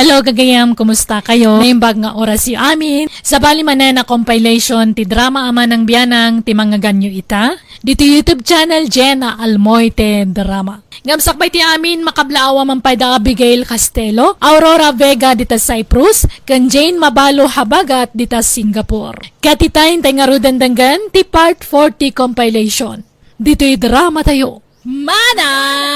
Hello kagayam, kumusta kayo? Naimbag nga oras yu amin. Sa bali manen na compilation ti drama ama ng biyanang ti mga ganyo ita. Dito YouTube channel Jenna Almoite Drama. Ngamsakbay ti amin makablaawa man payda Abigail Castelo, Aurora Vega dita Cyprus, kan Jane Mabalo Habagat dita Singapore. Katitain tayo nga rudandanggan ti part 40 compilation. Dito'y drama tayo. Manang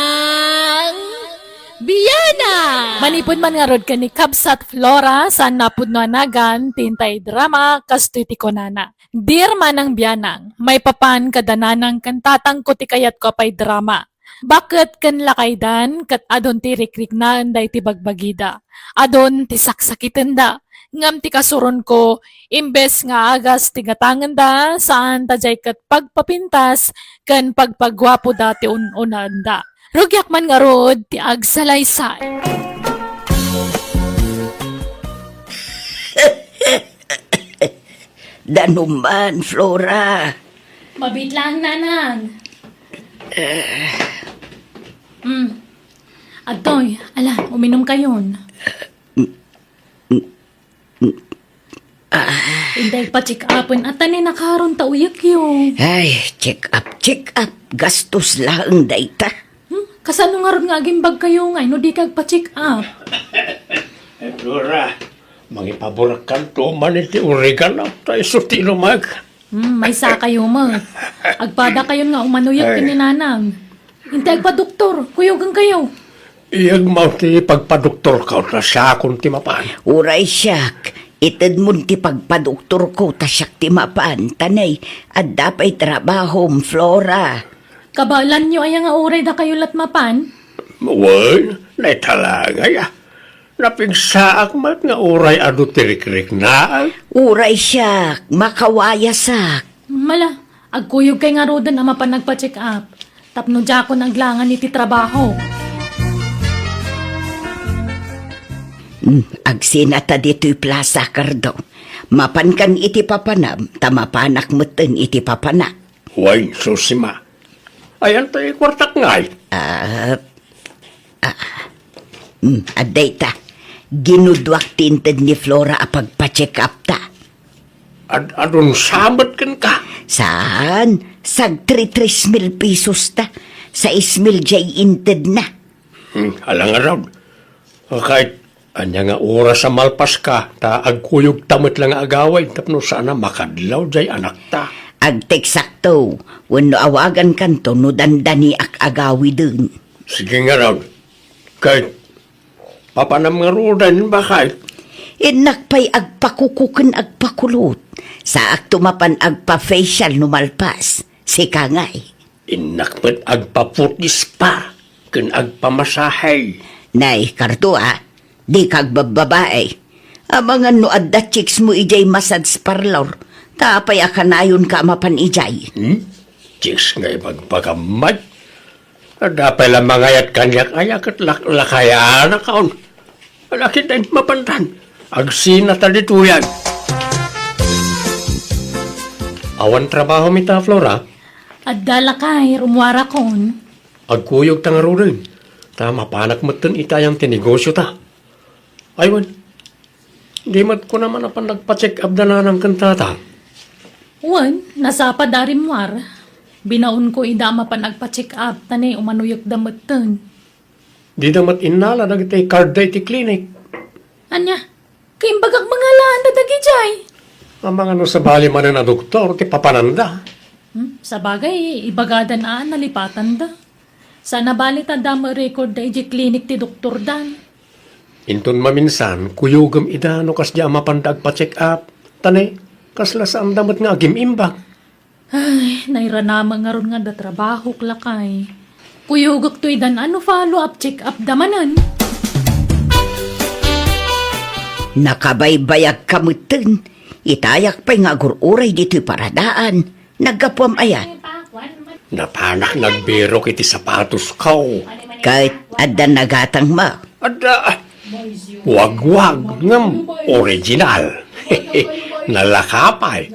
Biyana! Manipod man nga rod ka ni Kabsat Flora sa napud no anagan, tintay drama, kastoy ti konana. Dear manang biyanang, may papan kadananang kantatang ko ti kayat ko pa'y drama. Bakit kan lakaydan, kat adon ti rikrik na anday ti bagbagida. Adon ti saksakitan da. Ngam ti kasuron ko, imbes nga agas ti gatangan da, saan tajay kat pagpapintas, kan pagpagwapo da ti unan da. Rugyak man nga rod, ti agsalaysay. Danuman, Flora. Mabit lang, nanang. Adoy, ala, uminom kayon. Hindi pa check upin at tani nakaroon tauyak yun. Ay, check up. Gastos lang dayta. Kasano nga ron nga agimbag kayo nga, no di kag pa-check up. Flora, mangipaborak kan to maniti oregano tayo suti lumag. May sa kayo mo. Agpada kayo nga umanuyag kininanang. Hintay pa doktor, kuyogang kayo. Iyag mo ti pagpadoktor ka na siya akong timapan. Uray siyak. Itad mo ti pagpadoktor ko ta siyak ti mapan. Tanay, at dapay trabahom, Flora. Kabalan nyo ay nga uray da kayo latmapan? Wan, naitalaga ya. Napigsaak mat nga uray adu tirik-rik na. Uray siyak. Makawayasak. Mala, agkuyog kay nga rodan ama pa nagpa-check up. Tapno dya ko naglangan iti trabaho. Agsinata dito'y plaza, Cardo. Mapan kan iti papanam, tamapanak moten iti papanak. Wan, susima. Ayan tayo kwartak ngay. Aday ta. Ginudwak tinted ni Flora apagpa-check up ta. Adun sabat kan ka. Saan? Sag 3,000 pesos ta. 6,000 jay inted na. Alang araw. Kahit anya nga oras sa malpas ka, ta agkuyog tamot lang agaway, tapno sana makadlaw jay anak ta. Agteksakto. Wano awagan kanto no dandani ak agawi dun. Sige nga raw. Kahit papanam nga rodan ba kahit Inakpay agpakukuken agpakulot. Sa aktumapan agpa-facial numalpas. Si Kangay. inakpat agpaputis pa, kan agpamasahay. Nay, Kartua, di kag bababae. Mga no adda chicks mo ijay massage parlor. Tapay akanayon ka mapan ijay. Chicks nga ipagpagamad. Dapay lang mangayat kanyak-ayak at lakayaan na kaon. Malaki tayong mapantan. Agsina talituyan. Awan trabaho mita, Flora. At dala kay, rumwara kon. Agkuyog tang rin. Ta mapanak matan itayang tinegosyo ta. Aywan. Di mat ko naman apan nagpa-check up na ng kantata. Wan, nasa padarimwar. Binaon ko idama pa nagpa-check up, tanay umanuyok damatan. Di damat inala dagitay card iti clinic. Anya, kaimbagak mga laan na dagijay. Ang mga no sa bali man na doktor, ti papananda. Sa bagay, ibagadan nalipatan da. Sana balit dama record da iji clinic ti Dr. Dan. Inton maminsan, kuyugam ida no kas di mapandag pa-check up. Tanay, kasla sa damat nga agim-imbang. Ay, nairanama nga ron nga da trabaho klakay. Kuyugak to idan ano follow-up check-up damanan. Nakabaybayag kamutin. Itayak pa'y nga gururay dito'y paradaan. Nagkapuam ayan. Napanak nagbiro kiti sapatos kaw. Kahit adda nagatang ma. Ada, wag-wag ngam original. Nalakapay.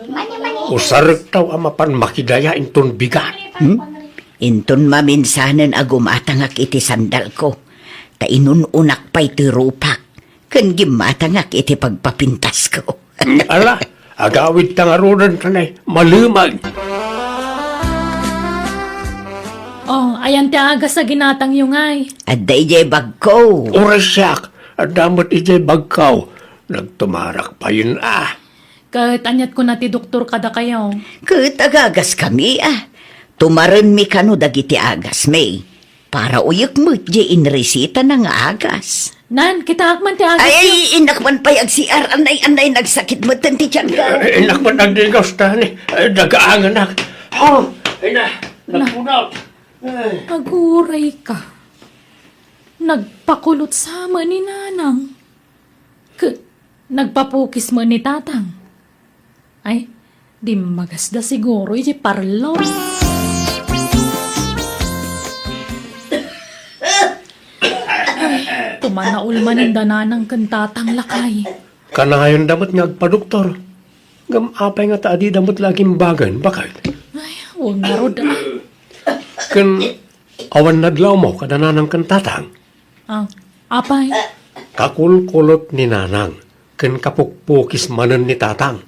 Usarag taw amapan makidaya inton bigat. Inton maminsanan agumatangak iti sandal ko. Ta inununak pa'y ti rupak. Kan gimatangak iti pagpapintas ko. Ala, agawid tangarunan tanay, malumag. Oh, ayan ti agas sa ginatang yung ay. At dayjay bag ko. Orasyak, at damot ijay bagkaw. Nagtumarak pa yun Kahit anyat ko na ti doktor kada kayo. Katagagas kami Tumaran mi kano dagiti agas may. Para uyok mo di inresita ng agas. Nan, kita akman ti agas Ay, inakman pa'y agsiar. Anay, nagsakit mo tanti tiyan ka. Inak mo nagdigaws tani, dagaangan na. Nagpunap. Aguray ka. Nagpakulot sama ni nanang. Nagpapukis mo ni tatang. Ay, di magasda siguro iti parlo. Tumanaul man ang dananang kantatang lakay. Kanayon damot nga agpa-doktor. Gamapay nga taadi damot laging bagan, bakit? Ay, huwag na rod Kan awan nadlaw mo kadananang kantatang. Apay, Kakulkulot ni nanang, kan kapukpukis manan ni tatang.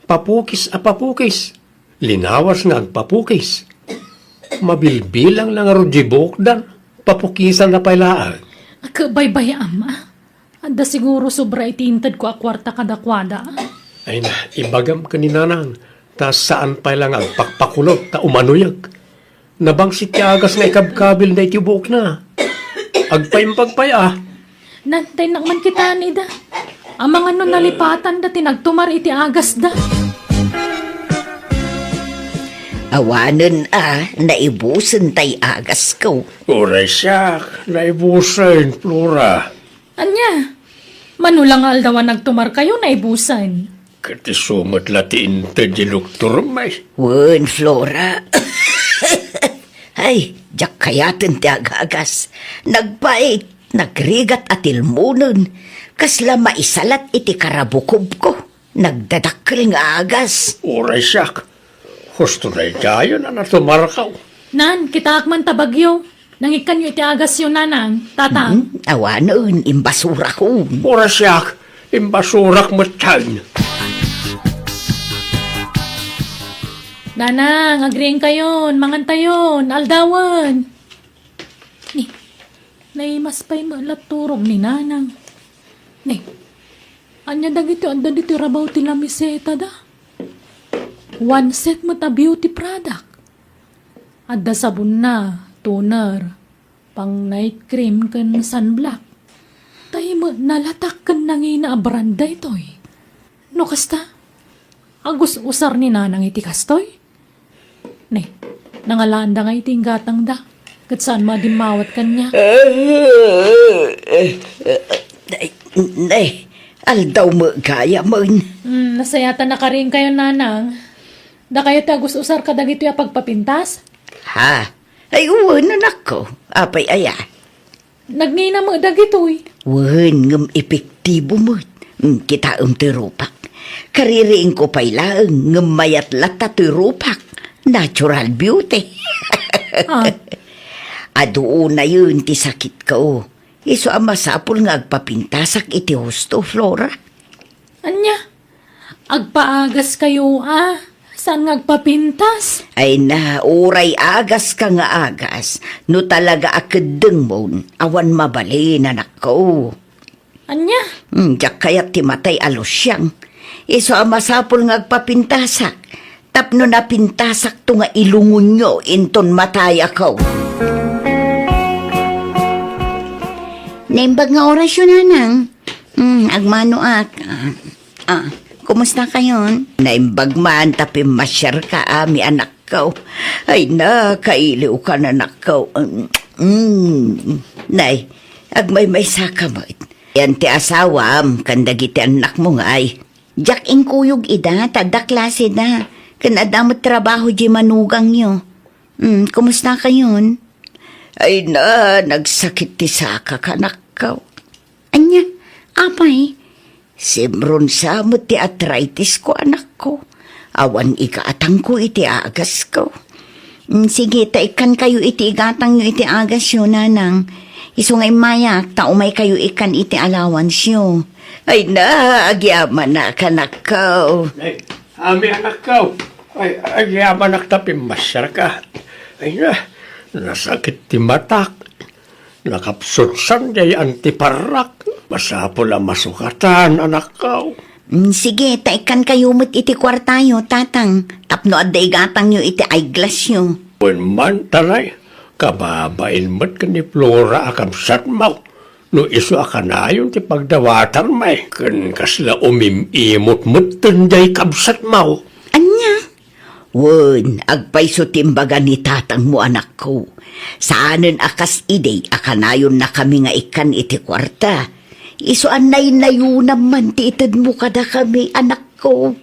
Papukis a papukis, linawas nga agpapukis. Mabilbilang lang aro jibok dan, papukisan na pailaan. kabaybay ama. Anda siguro sobra itintad ko akwarta kadakwada. Ay na, ibagam ka ni nanang, ta saan pa lang agpakpakulot, ta umanuyag. Nabangsit ka agas nga ikabkabil na itibok na. Agpaimpagpay Nantay nakman kita nida. Ang mga nun nalipatan da tinagtumar iti agas da. Awanan naibusan tay agas ko. Orasyak, naibusan, Flora. Anya, manulang aldawan nagtumar kayo na ibusan. Kati sumat latiin ta di doktor may. Wen, Flora. Ay, jak kayatin ti agagas. Nagpait, nagrigat at ilmunon. Kasla maisalat iti karabukob ko. Nagdadakkel nga agas. Orasyak, gusto na ikayo na natumarakaw. Nan, kita akman tabagyo. Nangikan iti agas yun nanang, tatang. Awanan, imbasura ko. Orasyak, imbasurak mo tiyan. Nanang, agreeing kayon, mangantayon, aldawan. Ni, naimas pa'y malaturog ni nanang. Ni, anya dagito, anda dito rabaw ti lamiseta da. One set mo ta beauty product. Adda sabon na, toner, pang night cream kan sunblock. Tayo mo, nalatak kan nangina branda ito'y. No kasta? Agus usar ni nanang iti kastoy? Ne, nangalanda nga iti gatang da. Kat saan madimawat kanya? Nay, aldaw mo gaya mo. Nasayata na ka rin kayo nanang. Da kayo tagus usar ka dagito ya pagpapintas? Ha? Ay, uwanan ako. Apay aya. Nagnina mo dagito'y. Wan ngam epektibo mo. Kita tirupak. Kaririing ko pa'y laang ngam mayat lata tirupak. Natural beauty. Adoon na yun ti sakit ko. Iso ang masapul nga agpapintasak iti husto, Flora. Anya? Agpaagas kayo Saan nga agpapintas? Ay na, uray agas ka nga agas. No talaga akadeng mo, awan mabali na nako. Anya? Diyak kaya't timatay alos siyang. Iso ang masapul nga agpapintasak. Tapno na pintasak to nga ilungon nyo, inton matay ako. Naimbag nga orasyon nanang. Agmano kumusta kayon? Naimbag man, tapi masyar ka, mi anak ko. Ay na, kailiw ka na anak ko. Nay, agmay-may sakamot. Yan ti asawam, kandagiti anak mo nga ay. Jak ingkuyog ida, tada klase na. Kanadamot trabaho di manugang nyo. Kumusta kayon? Ay na, nagsakit ti saka kanak ko. Anya, apay? Simron sa mo ti arthritis ko anak ko. Awan ikaatang ko iti agas ko. Sige, taikan kayo iti igatang nyo iti agas yun nanang. Iso nga mayak, tao may kayo ikan iti allowance nyo. Ay na, agyaman na kanak ko. Ay, ami anak ko. Ay, agyaman naktapi masyar ka. Ay na, nasakit ti matak. Nakapsutsan jay antiparak. Masapol ang masukatan, anak ko. Sige, taikan kayo mo't iti kwartayo, tatang. Tapno aday gatang nyo iti eyeglass nyo. When man tanay, kababain mo't ka ni Flora akamsat mo. No iso akanayon ti pagdawatan may. Kan kasla umimimot mo't tunday kamsat mo. Anya? Wen, agpaiso timbaga ni tatang mo anak ko. Saanen akas ide, akanayon na kami nga ikan iti kwarta. Iso anay nayo naman ti itad mo kada kami anak ko.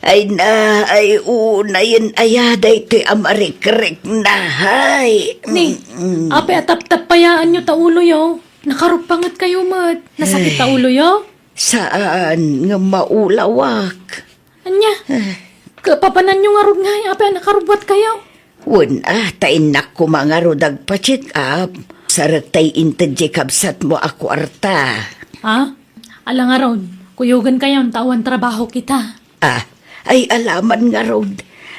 Ay na, ay unayin ayada ito'y amarikrik na, hay. Ni, ape atap-tap payaan nyo taulo yo. Nakarupangat kayo mat. Nasakit taulo yo. Saan nga maulawak? Anya, kapapanan nyo nga rod nga, ape nakarubat kayo. Wen tainak ko mga rodag pa-check up. Sarak tay intadje kabsat mo ako arta. Ha? Ala nga rod, kuyugan kayo, tawan trabaho kita. Ay alaman nga rod.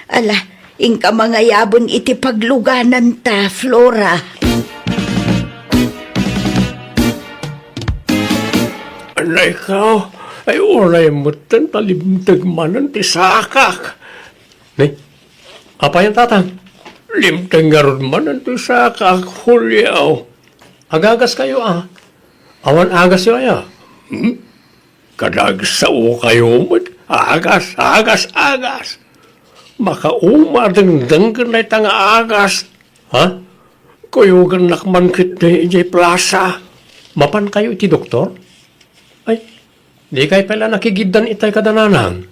Ala, ingka mga yabon iti pagluganan ta, Flora. Anay ka, ay ulay mo tan talimtag manan ti sakak. Nay, apa yan tatang? Limtang nga ron manan ti sakak, hulyaw. Agagas kayo Awan agas yun Kadagsaw kayo mo't. Agas. Makaumadang-dang na itang agas. Ha? Kuyugan nakman kit na ijay plaza. Mapan kayo iti doktor? Ay, di kayo pala nakigidan itay kadananang.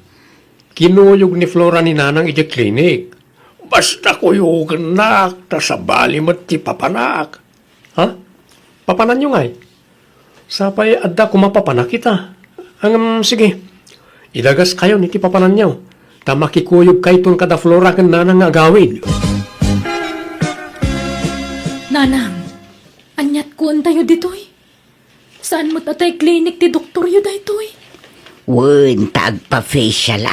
Kinuyog ni Flora ni Nanang ijay klinik. Basta kuyugan nak, tasabali mo't ti papanak. Ha? Papanan nyo ngay. Sapay adda kumapapanak kita. Sige. Ilagas kayo niti papanan nyo. Ta makikuyog kay ton kada Flora kan Nanang agawid. Nanang, anyat kuan tayo ditoy. Saan mo tatay klinik ti doktor yu daytoy? Wen, tagpa-facial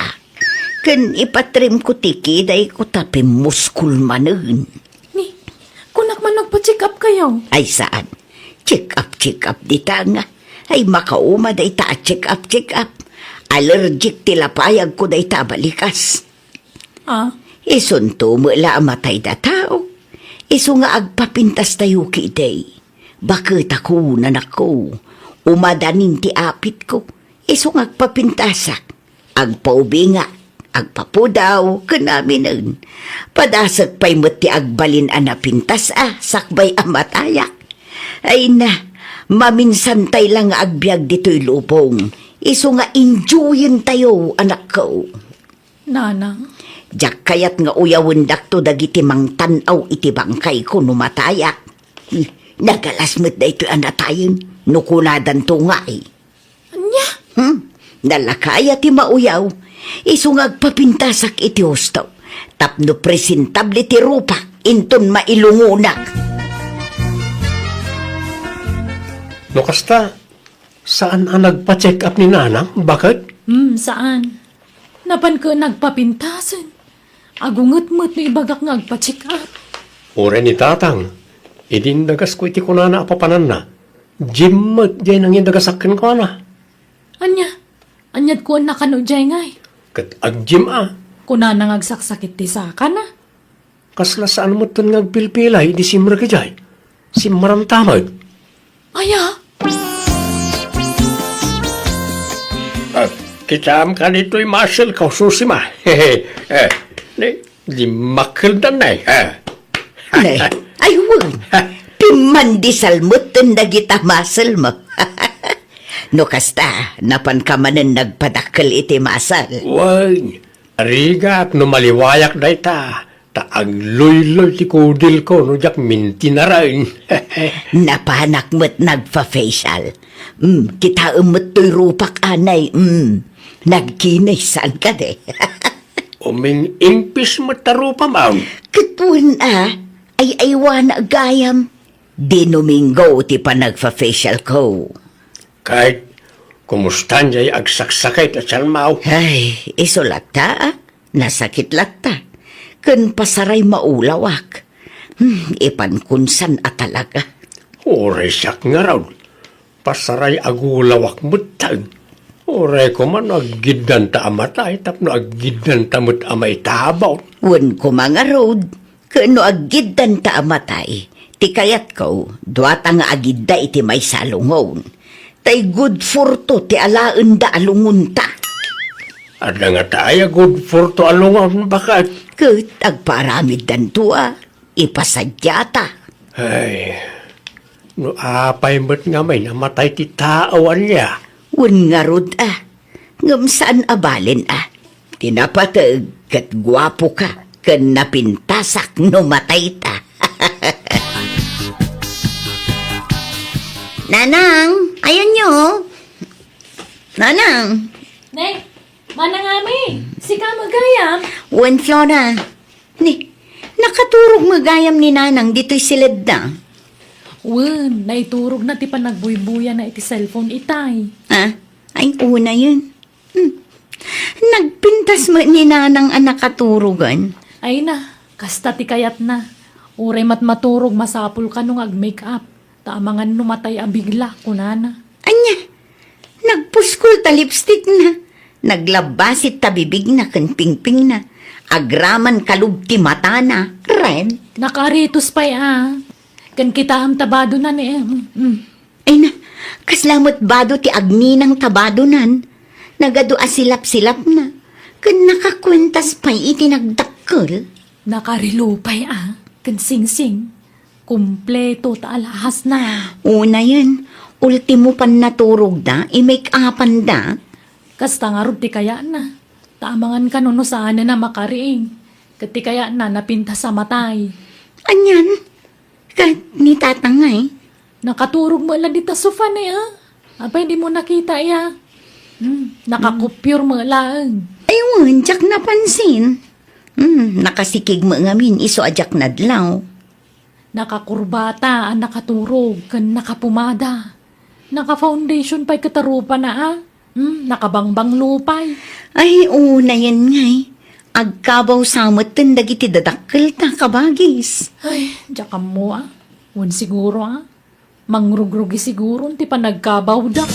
Kan ipatrim ko tiki, day ko tapi muskul manen. Ni, kunak man nagpa-check up kayo. Ay saan? Check up dita nga. Ay makauma day ta check up. Allergic tilapayag ko day ta balikas. Isunto mo la amatay da tao. Iso nga agpapintas tayo ki day. Bakit ako nanako? Umadanin ti apit ko. Iso nga agpapintasak. Agpaubinga. Agpapudaw. Kanaminan. Padasak pa'y mo ti agbalin anapintas sakbay amatayak. Ay na. Maminsantay lang nga agbyag dito'y lupong. Iso nga enjoyin tayo, anak ko. Nanang? Diyak kayat nga uyawin dakto dagiti mang tanaw iti bangkay ko numataya. Nagalasmet da ito anatayin, nukuladan to nga Anya? Nalakaya ti mauyaw, iso nga agpapintasak iti hosto. Tapno presentable ti rupa, inton mailungunak. No kasta, saan ang nagpa-check up ni Nanang? Bakit? Saan? Napan ka nagpapintasan. Agungot-mot no ibagak nga agpa-check up. Ure ni Tatang, idindagas ko iti kunana apapanan na. Jimot jay nang indagasakin ko na. Anya? Anyat ko na kano jay ngay. Kat agjim Kuna nang agsaksakit ti saka na. Kasla saan mo ito ngagpilpilay, di simra ka jay. Simmarang tamag. Aya? Kitam ka nito'y muscle ka, susima. Di makil dan na Ay, wun. Pimandisal mo tundagita masal mo. No kasta, napan ka manan nagpadakal iti masal. Wag, arigat no maliwayak da ita. Taag loy-loy ti kudil ko, no jak minti na rin. Napanak mo't nagpa-facial. Kita umot to'y rupak anay. Nagkinay saan ka de. Uming impis mo tarupa, ma'am. Katun Ay aywa na gayam. Di Domingo ti pa nagfa-facial ko. Kahit kumusta niya'y agsaksakit at salmaw. Ay, isulat ta ah. Nasakit lata. Kun pasaray maulawak. Ipankunsan at talaga. Oray siyak nga raw. Pasaray agulawak mutang. Oray ko man aggidan ta amatay tapno aggidan ta mut amay tabaw. Wan ko mga road. Kano agiddan ta amatay. Ti kayat ko, duwata nga agidda iti may salungon. Tay good for to ti alaan da alungon ta. Ada nga tayo good for to alungan bakat. Kat agparamid dan tuwa. Ipasadya ta. Ay, no apay mo't nga may namatay ti taawan niya. Wan nga rod ah. Ngam saan abalin ah. Tinapatag kat gwapo ka. Kan napintasak no matay ta. Nanang, ayan nyo. Nanang. Nay, manangami, sika magayam. Wan Flora. Ni, nakaturog magayam ni Nanang dito'y silid na. Wen, naiturog na ti panagbuy-buya na iti cellphone itay. Ah, ay una yun. Nagpintas mo ni Nanang ang nakaturugan. Ay na, kasta ti kayat na. Uray mat maturog masapul ka nung ag-makeup. Taamangan numatay a bigla, kunana. Anya, nagpuskol ta lipstick na. Naglabasit ta bibig na kan pingping na. Agraman kalubti mata na. Red. Nakaritos pa'y Kan kita am tabado na ni Ay na, kaslamot bado ti agninang tabadonan. Nagado asilap-silap na. Kan nakakwentas pa'y itinagdakkel. Nakarilupay Kan sing-sing. Kumpleto ta alahas na. Una yan, ultimo pan naturog da, i-make upan da. Kasta nga rod ti kaya na. Taamangan ka no saan na makariing. Kati kaya na napinta sa matay. Anyan, kat ni tatangay. Nakaturog mo lang dita sofa na Apa hindi mo nakita Nakakupyur mo lang. Ayun, jak napansin. Nakasikig mo ngamin, iso ajak nadlaw. Nakakurbata ang nakaturog, kan nakapumada. Naka-foundation pa'y katarupa na nakabangbang lupay. Ay, una yan ngay. Agkabaw samot ten dagiti dadakkel ta kabagis. Ay, diyan mo Wan siguro Mangrugrugi siguro, ti pa nagkabaw da.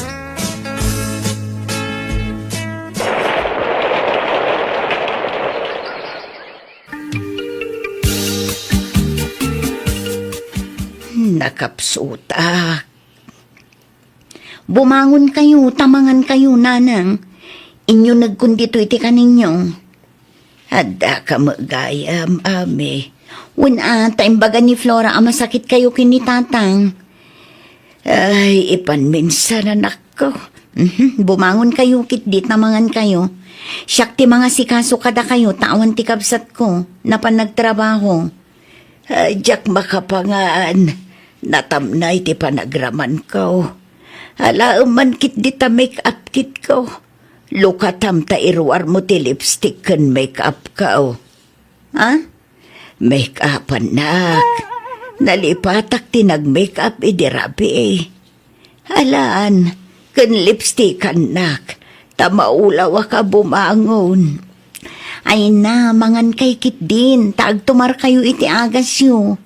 Nakapsutak. Bumangon kayo, tamangan kayo, Nanang. Inyo nagkundito iti kaninyo. Hada ka magayam, ame. Wala, taimbaga ni Flora, masakit kayo kinitatang. Ay, ipanminsan anak ko. Bumangon kayo, kitdit namangan kayo. Siyak ti mga sikaso kada kayo, tawan ti kabsat ko, na panagtrabaho. Ay, jak makapangaan. Natamnay ti panagraman ko. Hala, man kit di ta make-up kit ko. Lukatam ta iruar mo ti lipstick kan make-up ka. Ha? Make-up anak. Nalipatak ti nag-make-up idirabi eh. Halaan, kan lipstick anak. Tamaulaw ka bumangon. Ay na, mangan kay kit din. Taagtumar kayo iti agas yo.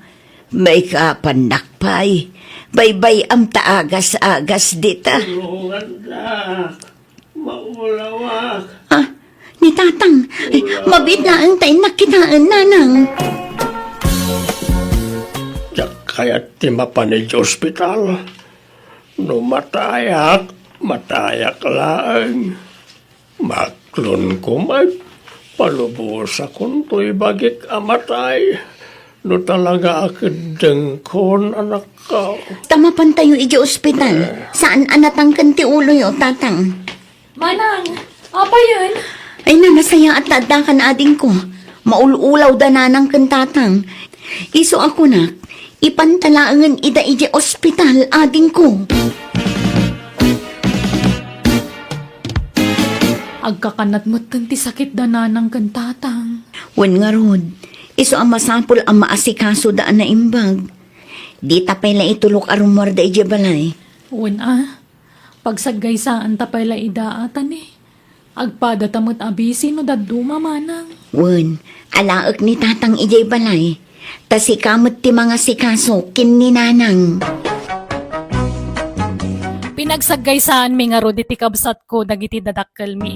Make-up anak pay. Bye-bye am taagas-agas dita. Tulungan na. Maulawak. Ah, ni tatang. Ay, mabit na ang tayo nakitaan, Nanang. Diyak kaya't ti mapanay ospital. No matayak laang. Maklon ko palubos akong to'y bagik amatay. No talaga akadeng kon anak ka. Tamapan tayo iji ospital. Saan anatang kanti ulo yo, tatang? Manang, apa yun? Ay na, nasaya at tadakan ading ko. Maululaw da nanang kantatang. Iso ako na, ipantalaangan ida iji ospital ading ko. Agkakanat mo ti sakit da nanang kantatang. Wan nga rod, Iso ang masapol ang maasikaso daan na imbag. Di tapay lang itulok arumor da ije balay. Una, pagsaggaysaan tapay la idaatan eh. Agpada tamot abisi no daduma manang. Wen, alaak ni tatang ije balay. Tasikamot ti mga sikaso kin ni nanang. Pinagsaggaysaan mi nga ro diti kabsat ko dagiti dadakkel mi.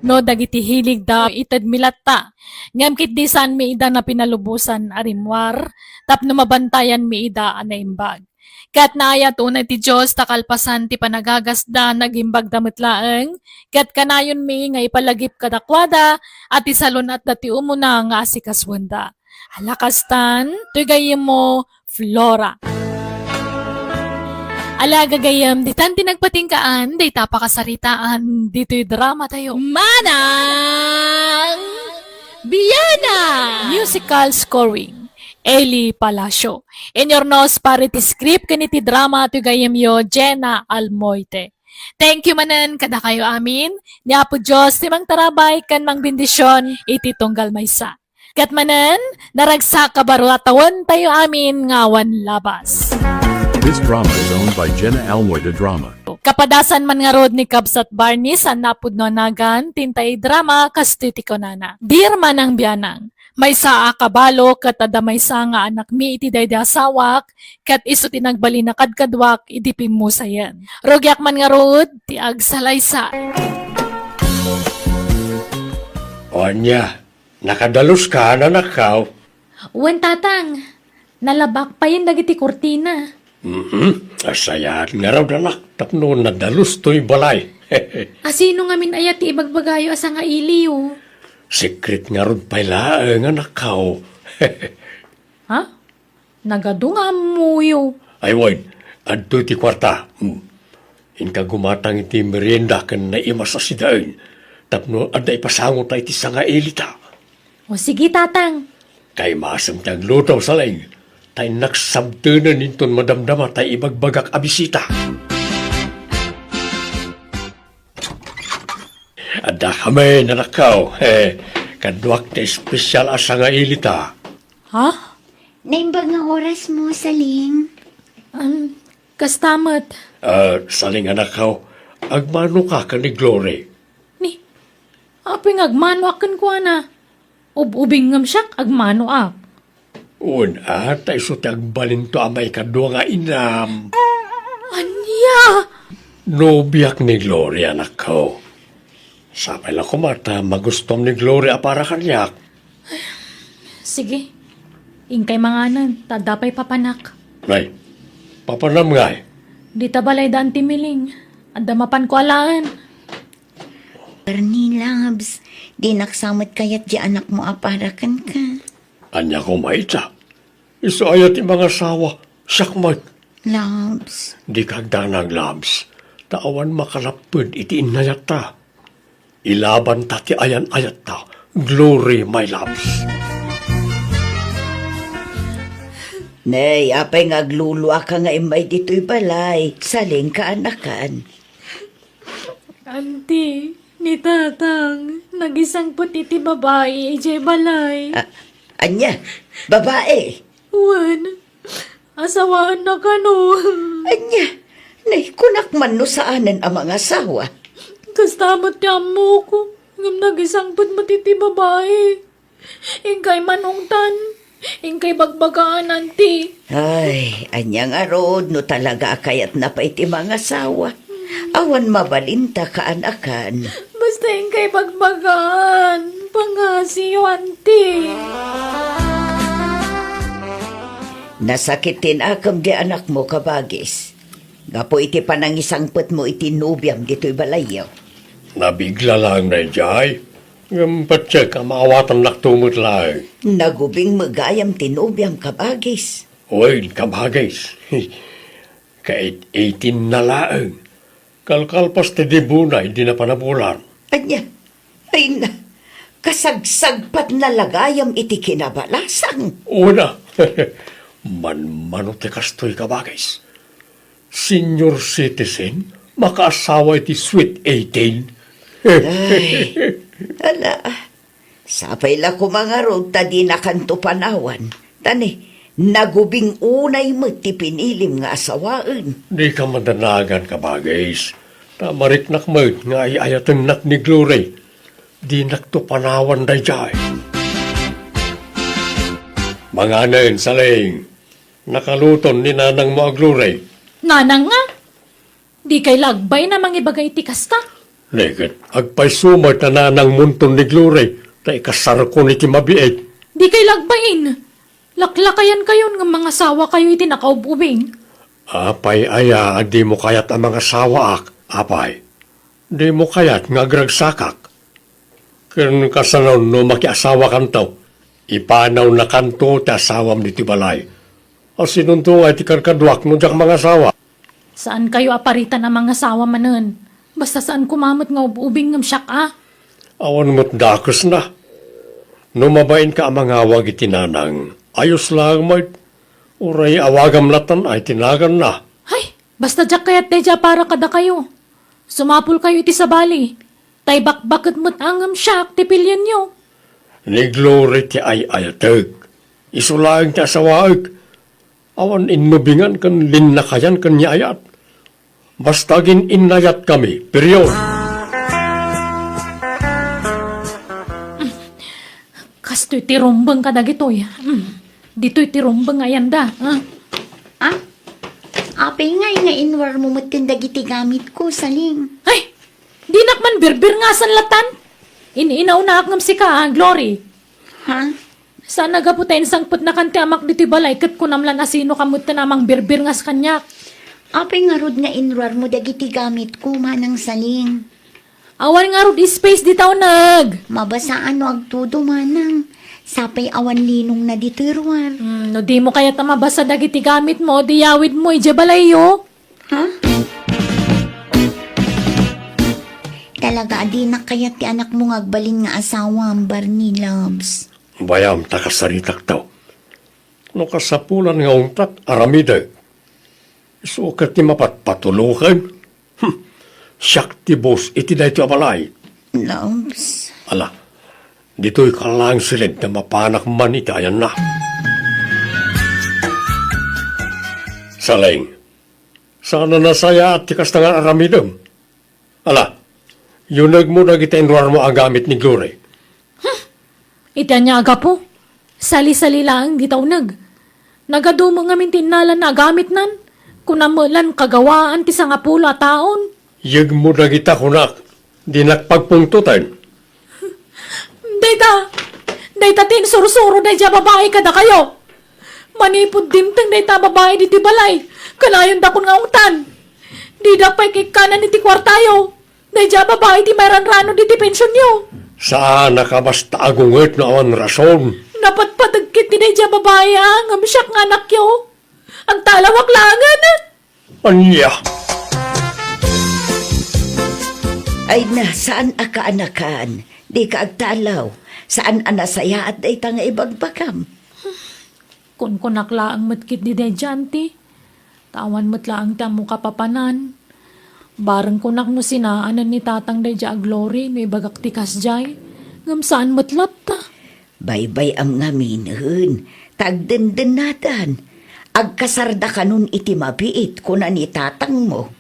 No dagiti hilig da ited milatta. Ngam kit di saan mi ida na pinalubusan arimwar. Tapno mabantayan mi ida na imbag. Kat naayat unay ti Diyos takalpasan ti panagagasda nagimbag damitlaeng. Kat kanayon mi nga ipalagip kadakwada at isalon at dati umuna nga asikaswanda. Halakastan, tuyagayim mo, Flora. Alaga gayam, ditan tinagpatingkaan, di tapakasaritaan, dito'y drama tayo. Manang Biyana! Musical scoring, Eli Palacio. In your nose, parity script, kaniti drama, tuyagayam yo, Jenna Almoite. Thank you manan, kada kayo amin. Niya po Diyos, timang tarabay, kan mang bendisyon, iti tunggal maysa. Kat manan, naragsak kabaruatawan tayo amin, ngawan labas. This drama is owned by Jenna Almoida Drama. Kapadasan man nga rod ni Kabsat Barney sa napud no nagan, tintay drama kastiti ko nana. Dear manang biyanang, may saa kabalo kat adamay sa nga anak mi iti daydi asawak, kat iso tinagbali na kadkadwak idipim mo sayan. Rogyak man nga rod, ti agsalaysa. Anya, nakadalos ka na nakaw. Uwan tatang, nalabak pa yun dagiti kurtina. Asayan nga raw danak, tapno nadalos to'y balay. Asino nga min ayat ti ibagbagayo asa nga iliw? Secret nga ron pala nga nakaw. Ha? Nagadunga mo yo. Ay, wait, adto ti kwarta. Inka gumatang iti merienda kan na ima sa sidain. Tapno adda ipasangot na iti sanga elita. O sige tatang. Kay masam tiyang lutaw sa laing. Tay naksabtunan ninton madamdama tay ibagbagak abisita. Adda kami nanakaw. Kadwak na espesyal asa nga elita. Ha? Naimbag nga oras mo, Saling. Kastamat. Saling anakaw, agmano ka ka ni Glory. Ni, aping agmano akan ko na. Ubing ngam siyak, agmano ak. Una, tay so tagbalin to amay kadwa nga inam. Anya! Nobiyak ni Glory anakaw. Sapay lang kumata, magustom ni Glory para kanyak. Sige. Ingkay manganan, tadapay papanak. Nay, papanam nga eh. Di tabalay daan timiling. Andamapan ko alaan. Barney Labs, di naksamot kayat di anak mo aparakan ka. Anya ko maita. Iso ayat yung mga sawa. Sakmat. Labs, Di kagdanang labs. Taawan makalapod iti inayat ta. Ilaban ta ti ayan-ayat ta. Glory, my labs. nay, apay ngagluluwa ka nga imay dito'y balay. Saling ka anakan. Auntie, ni tatang, nagisang puti ti babae, ije balay. Anya, babae. Wan, asawaan na ka no. Anya, nay, kunak man no saanan ang mga asawa. Kastamot ti amo ko, ngam nagisang put matiti babae. Ingkay manungtan, ingkay bagbagaan, auntie. Ay, anya nga rod, no talaga kayat na pa iti mga asawa. Awan mabalinta ka anakan. Basta ingkay bagbagaan, pangasiyo, auntie. Nasakitin akam di anak mo kabagis. Gapo iti panangisangpet mo iti nubyam dito'y balayaw. Nabigla lang na jay. Ngampat siya kamawatan naktumot lang. Nagubing magayam tinubyam kabagis. Uy, kabagais. Kahit 18 na laang. Kalkalpas ti dibunay, di na panabulan. Anya, ay na, kasagsagpat na lagayam iti kinabalasang. Una, manmano ti kastoy kabagais. Senior citizen, makaasawa iti sweet 18. Ay, ala, Sapay la ko mga rod, tadi na kanto panawan. Tani, nagubing unay mo ti pinilim nga asawaan. Di ka madanagan ka bagay. Tamarik nak mo nga ayatan nak ni Glory. Di nak to panawan day jay. Mga nen, saling. Nakaluton ni nanang mo Glory. Nanang nga. Di kay lagbay na mangibagay ti kasta. Legit, agpay sumot na nanang munton ni Glory. Tay kasar ko ni Kimabiit. Di kay lagbain. Laklakayan kayon ng mga sawa kayo iti nakaububing. Apay aya, di mo kayat ang mga sawaak. Apay, di mo kayat nga agragsakak. Kung kasanon no makiasawa kanto, ipanaw na kanto ti asawam ni Tibalay. O sinunto ay ti karkadwak no jak mga sawa. Saan kayo aparitan ang mga sawa manen? Basta saan kumamot nga ububing ng siyak Awan mo't dakos na. No mabain ka ang mga awag itinanang, ayos lang mo. Uray awagam latan ay tinagan na. Ay, basta jak kayat deja para kada kayo. Sumapul kayo iti sa bali. Tay bakbakit mo't angam siyak ti pilyan nyo. Ni Glory ti ay ayatag. Isulang ti asawaag. Awan innubingan kan linnakayan kan nyayat. Basta gin inayat kami, period. Kasto'y tirumbang ka dagitoy. Dito'y tirumbang ayan da. Ah? Apay nga inwar mo matindag iti gamit ko, saling. Ay, di nakman birbir nga san latan. Iniinaw na akngam si ka, Glory. Ha? Saan nagaputain sangput na kanti amak dito'y balay kat kunamlan asino kamut na namang birbir nga sa kanyak. Apay nga rod nga inwar mo dagiti gamit ko, manang saling. Awan nga rod space ditaw nag. Mabasaan no agtudo, manang. Sapay awan linong na dito, irwar. No di mo kaya tamabasa dagiti gamit mo, diyawid mo balay yo. Ha? Talaga, di na kaya ti anak mo ngagbalin nga asawa ang Barney Loves. Bayam takasaritak taw. No kasapulan nga untak aramide. Sukat ti mapatpatulukan. Siyak ti boss iti dahi ti abalay. Loves? Ala, dito'y kalang silid na mapanak man iti ayan na. Saling, sana nasaya at tikas na nga aramidem. Ala, yunag mo na kita inwar mo ang gamit ni Glory. Ita niya aga po. Sali-sali lang ditaw nag. Nagadumo nga mintinalan na gamit nan. Kunamulan kagawaan ti sa nga pula taon. Yag mo na kita kunak, di nakpagpungtutan. Dayta tin suro-suro dayja babae kada kayo. Manipod dimteng dayta babae diti balay. Kanayon da kun nga ungtan. Di da pa'y kikanan iti kwartayo. Dayja babae di meran-rano diti pensyon nyo. Saan nakabasta agunget na awan rason? Napatpadagkit ti dayja babae ang siyak nga anak yo. Ang talawak langan. Anya, Ay na, saan akaanakan? Di ka agtalaw. Saan anasaya at day nga ibagbakam? Kun kunakla ang matkit di dayjanti. Tawan matlaang tamo kapapanan. Barang kunak no sinaanan ni tatang dayja a Glory no ibagak tikas jay. Ngam saan matlat ta? Baybay am ngaminhun. Tagdenden natan. Agkasarda ka nun iti mabiit kuna ni tatang mo.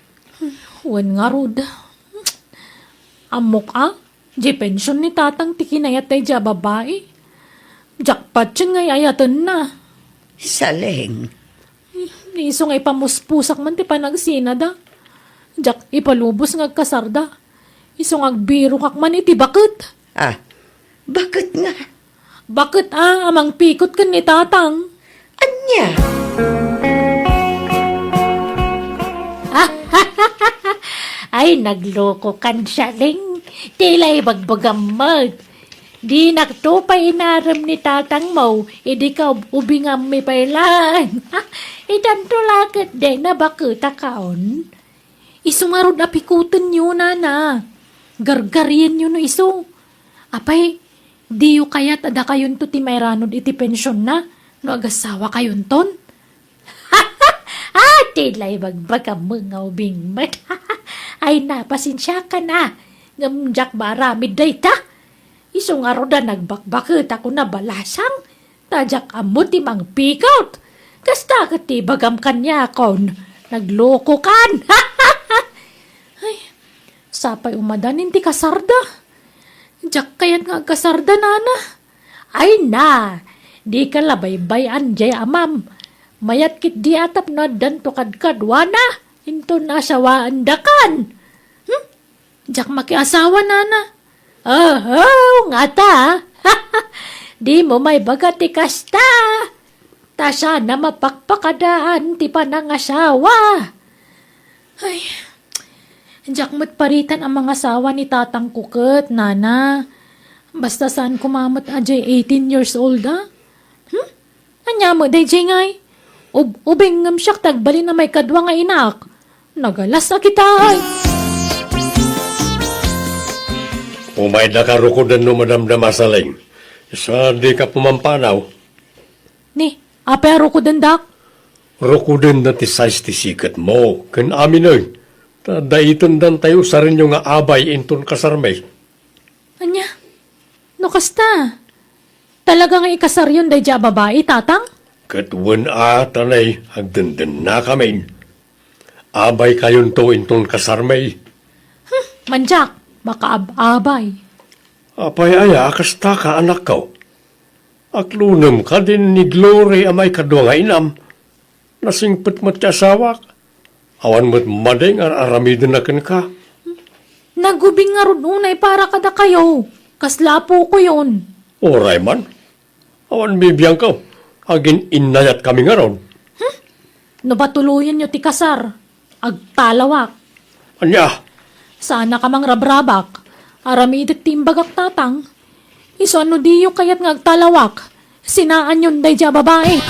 Wan nga rod. Amok di pensyon ni tatang tikinayat dayja babae. Jakpat yun nga ayatan na. Saleng. Iso nga ipamuspusak man ti panagsina da. Jak ipalubos nga kasarda. Iso nga agbiro kak man iti bakit. Ah, bakit nga? Bakit amang pikot ka ni tatang? Anya? Ay, nagloko kan siyaling. Tila'y bagbagamad. Di naktupay inaram ni tatang mo, idi ka ubingam mi pailan. Itanto lakit din na bakita kaon. Isungarod na pikutin nyo, nana. Gargarian nyo no iso. Apay, di yu kayat ada kayon to ti mayranod iti pensyon na. No agasawa kayon ton. Tila'y bagbagam mga ubingmad. Ay napasinsya ka na. Ngamjak maramid day ta. Isong aroda nagbakbakit ako na balasang. Tajak amot ti mang pikaut. Kasta kati bagam kanya kon. Nagloko kan. Ay, sapay umadanin ti kasarda. Jak kayat nga kasarda nana. Ay na, di ka labaybayan jay amam. Mayat kit di atap na dan tukad-kadwana. Into nasawaan dakan. Jak makiasawa nana. Oh, nga ta. Di mo may bagat ti kasta. Ta sana mapakpakadaan ti panangasawa. Ay, jak mo't paritan ang mga asawa ni tatang kuket, nana. Basta saan kumamot ajay 18 years old, ha? Anya mo, day jay ngay. Ubing ngam siyak tagbali na may kadwa nga inak. Nagalas na kita, ay. Umay na karukudan no madamdam asaling. Sa di ka pumampanaw, Ni, apero ko dandak. rukudan na ti size ti sikat mo. Kan amin ay. Daiton dan tayo sa rin yung nga abay inton kasarmay. Anya, no kasta. Talagang ikasar yun day dya babae, tatang? Katwan tanay, agdandan na kami. Abay kayon to inton kasarmay. Manjak, makaabay. Apay aya, kasta ka anak ko. Aklunam ka din ni Glory amay kadwa nga inam. Nasingpet mo't kasawak. Awan mo't madeng aramidin na ka. Nagubing nga ron unay para kada kayo. Kaslapo ko yun. Oray man. Awan bibiyang ko. Agin inayat kami nga ron. No batuluyan nyo ti kasar. Agtalawak. Anya, Sana ka mang rabrabak. Aramidit timbagak tatang. Iso ano diyo kayat ngagtalawak. Sinaan yun day dya babae.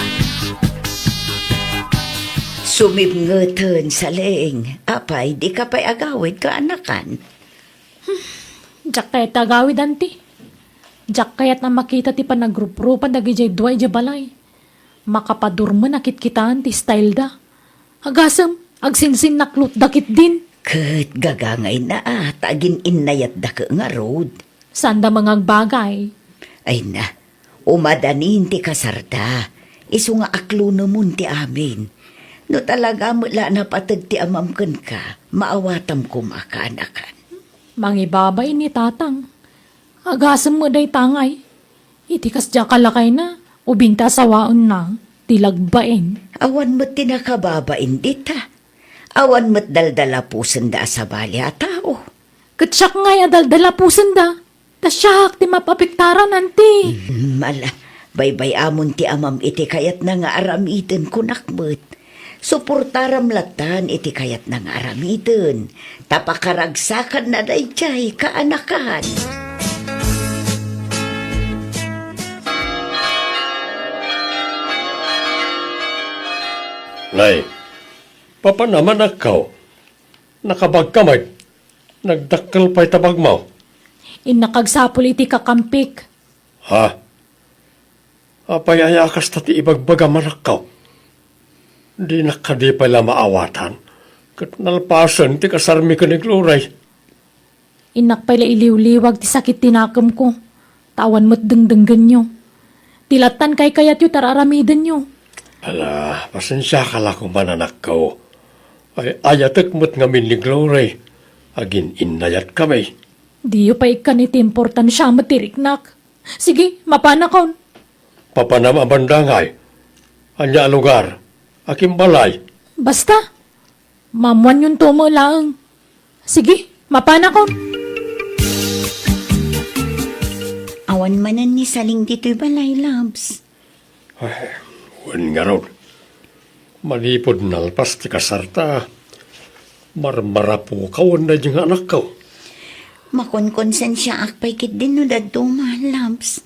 Sumimngutan sa leeng. Apay, di ka pa'y agawid ka anakan. Diyak kayat tagawid anti. Diyak kayat na makita ti panagrup-rupan dagi jay duway jay balay. Makapadurmo nakit kitaan ti style da. Agasam, agsinsin naklut dakit din. Kat gagangay na tagin inayat da ka nga road. Sanda mga bagay. Ay na, umadanin ti kasarda. Iso nga aklo namun ti amin. No talaga mula na patag ti amamkan ka, maawatam ko makaanakan. Mangibabay ni tatang. Agasam mo day tangay. Itikas dya kalakay na. Ubinta sawaon na. Tilagbain. Awan mo't tinakababain dita. Awan mo't daldala pusan da sa bali a tao. Katsyak ngay adaldala pusan da. Tasyak ti mapapiktaran nanti. Mala, baybay amon ti amam iti kayat na nga aramiden kunakbet. Suportaram latan iti kayat na nga aramiden. Tapakaragsakan na dayjay kaanakan. Nay, papa naman akaw. Nakabagkamay. Nagdakkel pa'y tabag mo. Inakagsapol iti kakampik. Ha? Apay ayakas tati ibagbaga manakaw. Di nakadi pala maawatan. Kat nalpasan ti kasarmi ka ni Glory. Inak pala iliw-liwag ti sakit tinakam ko. Tawan mo't dengdenggan nyo. Tilatan kay kayat yu tararamidan nyo. Ala, pasensya ka lang kung mananak ko. Ay ayatek mo't ngamin ni Glory. Agin inayat kami. Di yu pa ikaniti importansya matiriknak. Sige, mapanakon. Papanam ang bandangay. Anya lugar. Aking balay. Basta, mamuan yung tumo lang. Sige, mapanakon. Awan manan ni saling dito'y balay, Labs. Wan nga ron. Malipod nalpas ti kasarta. Marmara po kawan na diyang anak ko. Makonkonsen siya akpay kit din no daduma, Labs.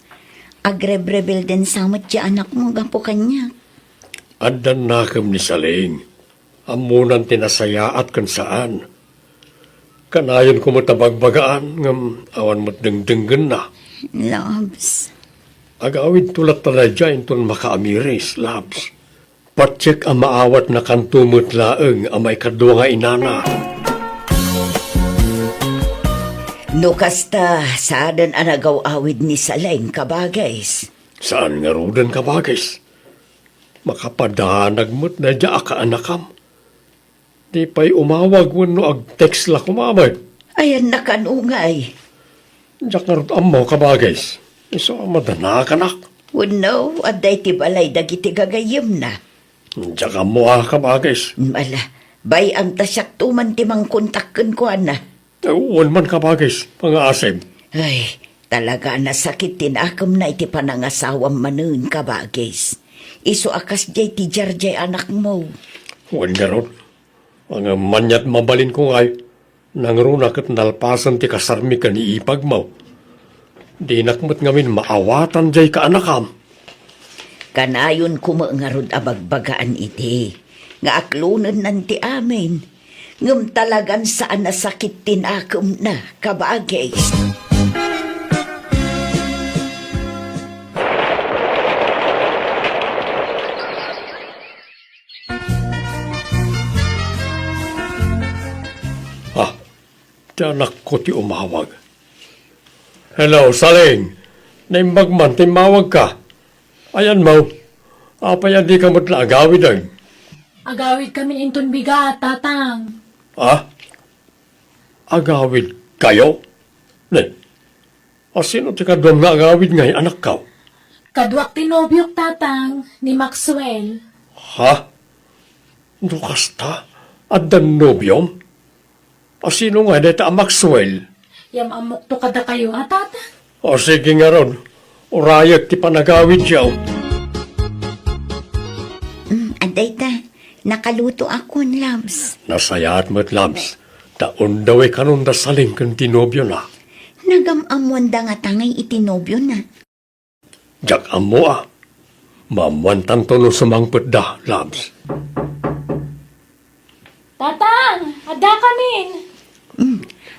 Agrebrebel din samot siya anak mo gapo kanya. Andan nakam ni Saling. Amunan tinasaya at kan saan. Kanayon ko matabagbagaan ngam awan mo't dengdenggan na. Labs. Agawid tulat taladya inton makaamiris, Labs. Patsek ang maawat na kantumot laeng amay kadwa nga inana. No kasta, saadan anagaw awid ni Saleng kabagays. Saan nga rudan ka bagis? Makapadanag mo't na dya ka anakam. Di pa'y umawag mo no ag-text la kumamay. Ayan na kanungay. Diyak nga rod amaw ka bagis. Iso madana ka nak. Wano, aday ti balay dagiti gagayim na. Diyak mo ka bagis. Mala, bay ang tasyak tuman timang kontakken ko na. Uwan man ka bagis, mga asim. Ay, talaga nasakit tinakam na iti panangasawam manun kabagis. Iso akas jay ti jarjay anak mo. Uwan nga rod. Ang manyat mabalin ko ngay. Nangrunak at nalpasan ti kasarmi ka ni ipag mo. Di nakmat ngamin maawatan jay ka anakam. Kanayon kumangarod abagbagaan iti. Nga aklunan nanti amin. Ngam talagan saan nasakit tinakam na kabagay. Ti anak ko ti umawag. Hello, Saling. Naimbag man, timawag ka. Ayan mo. Apayan di ka matla agawid ay. Agawid kami inton bigat, tatang. Ha? Agawid kayo? Ne? Sino ti kadwam nga agawid ngay anak ka? Kadwak tinobyok, tatang, ni Maxwell. Ha? Nukasta? At dan nobyom? Sino nga dito ang Maxwell? Yam amok to kada kayo, tatang. Sige nga ron. Urayak ti panagawid yaw. Aday ta, nakaluto ako, Labs. Nasayaat mo't Labs. Taon daw ka nun dasaling kang tinobyo na. Nagamamuan da nga tangay itinobyo na. Jak amo Mamuantan to no sumangpet da, Labs. Tatang, ada kamin.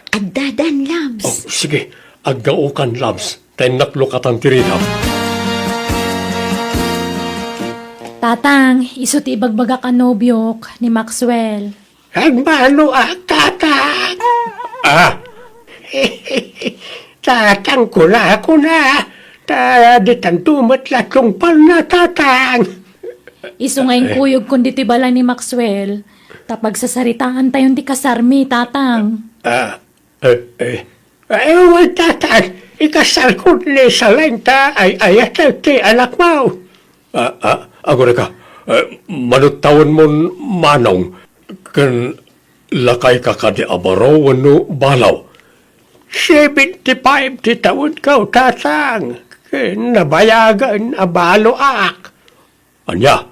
Agdadan, Labs. Sige. Aggaukan, Labs. Tenaklo katang tiridam. Tatang, iso ti ibagbaga ka nobyok ni Maxwell. Agmano tatang? Tatang ko na ako na. Ditang tumatlatlong pal na tatang. Iso ngayong kuyog kundi ti bala ni Maxwell. Tapag sasaritaan tayon ti kasarmi, tatang. Ewan tatang, ikasal ko ni sa lenta ay ayat ti anak mo. Agora ka. Manutawan mo manong. Kan lakay ka ka di abaro wano balaw. 75 ti taon ka, tatang. Nabayagan abalo ak. Anya?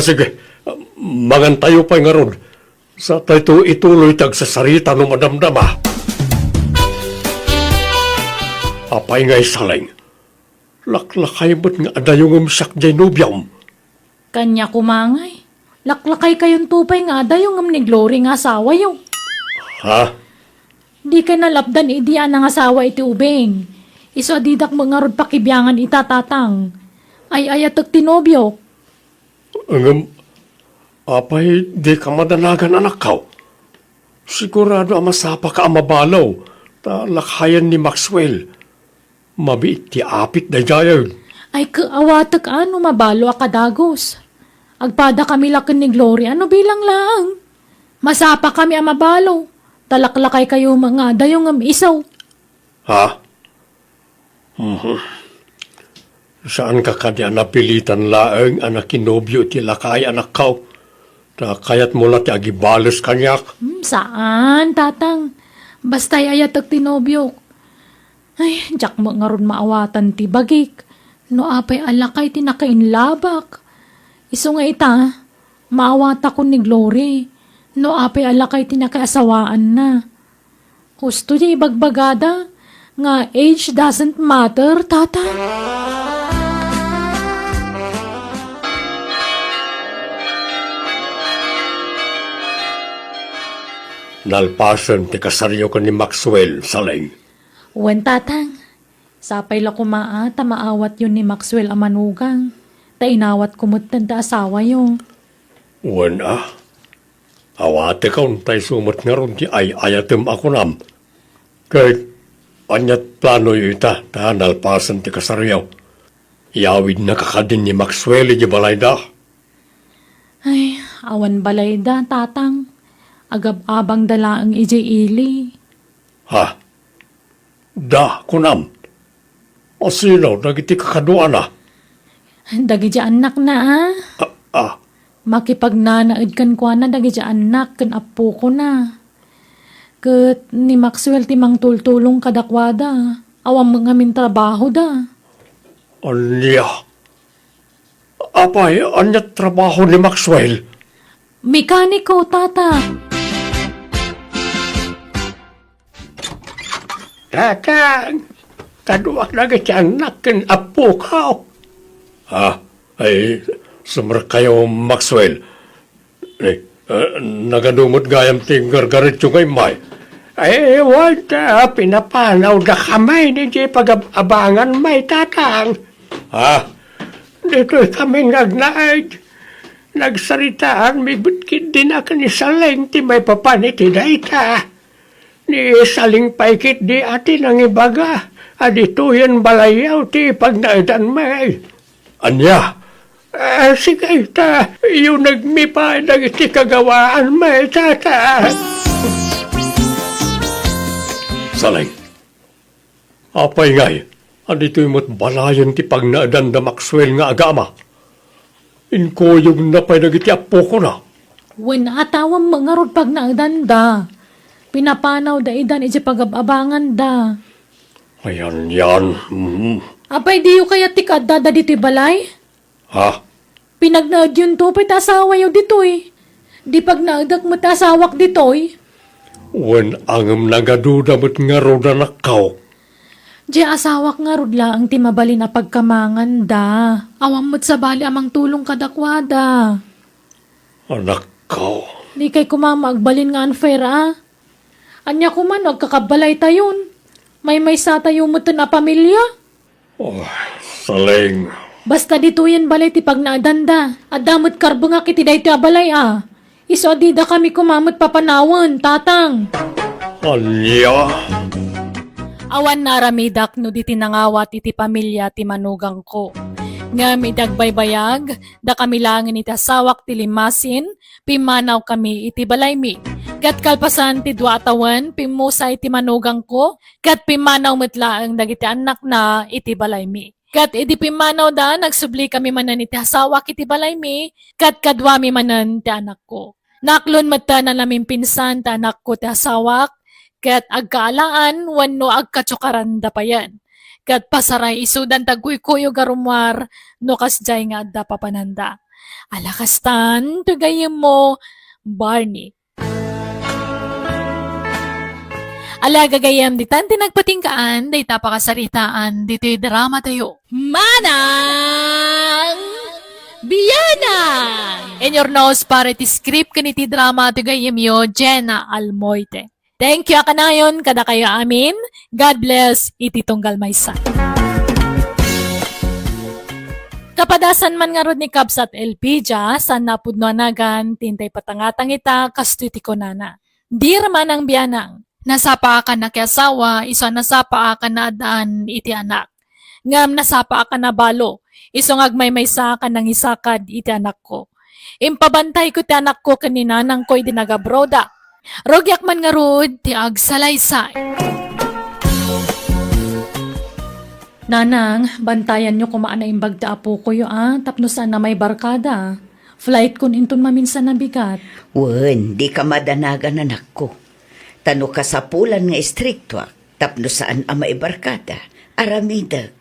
Sige. Mangantayo pa nga ron. Sa tayo ituloy tag sa sarita no madamdama. Apay nga'y saling. Laklakay mo't nga adayong umsak jay nubyam. Kanya kumangay. Laklakay kayon tupay nga adayong ni Glory nga asawa yung. Ha? Di ka nalapdan idiyan ang asawa iti ubeng. Iso adidak mga rod pakibyangan itatatang. Ay ayatag tinobyo. Apay, di ka madanagan anak ka. Sigurado masapa ka amabalaw. Lakhayan ni Maxwell. Mabiit ti apit na jayon. Ay kaawatag ano mabalo akadagos. Agpada kami lakin ni Glory ano bilang lang. Masapa kami amabalo. Talaklakay kayo mga dayong isaw. Ha? Saan ka kanya napilitan laeng anak kinobyo ti lakay anak ka? Kayat mo ti agibalos kanyak. Saan, tatang? Basta'y ayatag tinobyo. Ay, jak mo nga ron maawatan ti bagik. No apay alakay tinakainlabak. Iso nga ita, maawata ko ni Glory. No apay alakay tinakaasawaan na. Gusto niya ibagbagada nga age doesn't matter, tata. Nalpasan ti kasaryo ka ni Maxwell, Saling. Uwan, tatang. Sapay la kumaa, maawat yun ni Maxwell amanugang. Tainawat kumutan ta asawa yung. Uwan Awate ka untay sumot nga ron ti ay ayatem ako nam. Kahit anyat plano ita, ta nalpasan ti kasaryaw. Yawid na kakadin ni Maxwell di balayda. Ay, awan balay da, tatang. Agab-abang dala ang ije ili. Ha? Da, kunam. O sino, nagiti kakaduan na. Dagi ja anak na, ha? Makipagnanaid kan kwa na, dagi ja anak, kan apo ko na. Kat ni Maxwell timang tultulong kadakwada. Awang mga min trabaho da. Anya. Apay, anyat trabaho ni Maxwell. Mekaniko, tata. Tatang, kaduak na anak ken apo ka. Ha? Ay, sumar kayo, Maxwell. Eh, nagadumot gayam ting gargarit yung kay May. Ay, wala, pinapanaw na kamay ni Jay pag-abangan may tatang. Ha? Dito kami ngagnaid. Nagsaritaan, may butkid din ako ni Saling ti may papaniti dayta. Ni Saling paikit di atin ang ibaga. Adito yan balayaw ti pagnaidan may. Anya? Sige ta, yung nagmipa nagiti kagawaan may tata. Salay. Apay ngay, andito'y mo't balayan ti pagnaadan da Maxwell nga agama. Inko yung napay nagiti apo ko na. Wen atawang mga rod pag naagdanda. Pinapanaw da idan ije pagababangan da. Ayan yan. Apay diyo kaya tikad da dito'y balay? Ha? Pinagnaad yun to, pa'y tasawa yun dito'y. Di pag naadak mo tasawak dito'y. Wen angam nagaduda mo't nga roda nakaw. Di asawak nga rod lang ti mabali na pagkamangan da. Awam mo't sa bali amang tulong kadakwada. Anak ko. Di kay kumama agbalin nga unfair ah. Anya kuman agkakabalay tayon. May sa tayo mo na pamilya. Oh, Saling. Basta dito yan balay ti pag naadanda. At damot karbo nga kiti dahi ti abalay ah. Iso adida kami kumamot papanawan, tatang. Anya? Awan naramidak no di tinangawat iti pamilya ti manugang ko. Nga midagbaybayag, da kami langin iti asawak ti limasin, pimanaw kami iti balaymi. Kat kalpasan ti dua atawan, pimusay iti manugang ko, kat pimanaw metlaang dagiti anak na iti balaymi. Kat iti pimanaw da, nagsubli kami manan iti asawak iti balaymi, kat kadwami manan ti anak ko. Naklon mata na namin pinsan ta anak ko ti asawak, kat agkaalaan wano agkatsukaran da pa yan. Kat pasaray isudan tagkuy-kuyo garumwar no kasjay nga adda papananda. Alakastan, tugayem mo, Barney. Alagagayam ditan tinagpatingkaan, day tapakasaritaan, dito'y drama tayo. Manang Biyana! In your nose, para ti script kaniti drama, tugayem yo, Jenna Almoite. Thank you akanayon, kada kayo amin. God bless, iti tunggal maysa. Kapadasan man nga rod ni Kabsat Elpija, sa napudnoanagan, tintay patangatang ita, kastuti ko nana. Dir man ang biyanang, nasapa ka na kiasawa, isa nasapa ka na daan iti anak. Ngam nasapa ka na balo, isong agmaymaysa ka ng isakad iti anak ko. Impabantay ko ti anak ko kaninanang ko'y dinagabroda. Rogyak man nga rod, ti agsalaysay. Nanang, bantayan nyo kumaan na imbag ta apo ko yo tapno saan na may barkada. Flight kun inton maminsan na bigat. Wen, di ka madanagan anak ko. Tano ka sa pulan nga istrikto, tapno saan ang maibarkada. Aramida.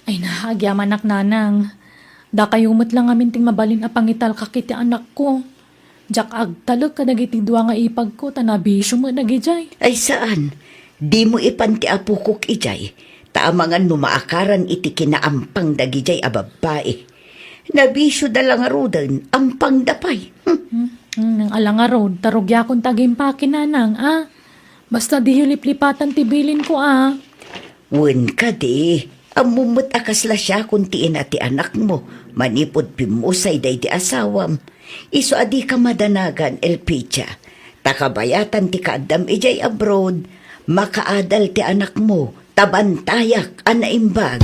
Ay nahagyaman nak nanang. Da kayumot lang amin ting mabalin a pangital kakiti anak ko. Jak agtalog ka nagiti dua nga ipag ko, tanabisyo mo nagijay. Ay saan? Di mo ipanti apo kok ijay. Taamangan numaakaran iti kinaampang dagijay a babae. Nabisyo dalang arudan, ampang dapay. Nang alanga road, tarugya kong tagimpakin nanang, Basta di lip-lipatan tibilin ko, Wen ka di, amumot akasla siya kung tiin ati anak mo, manipod pimusay day di asawam. Iso adi ka madanagan, Elpicha. Takabayatan ti kaadam ijay abroad, Makaadal ti anak mo, tabantayak, anaimbag.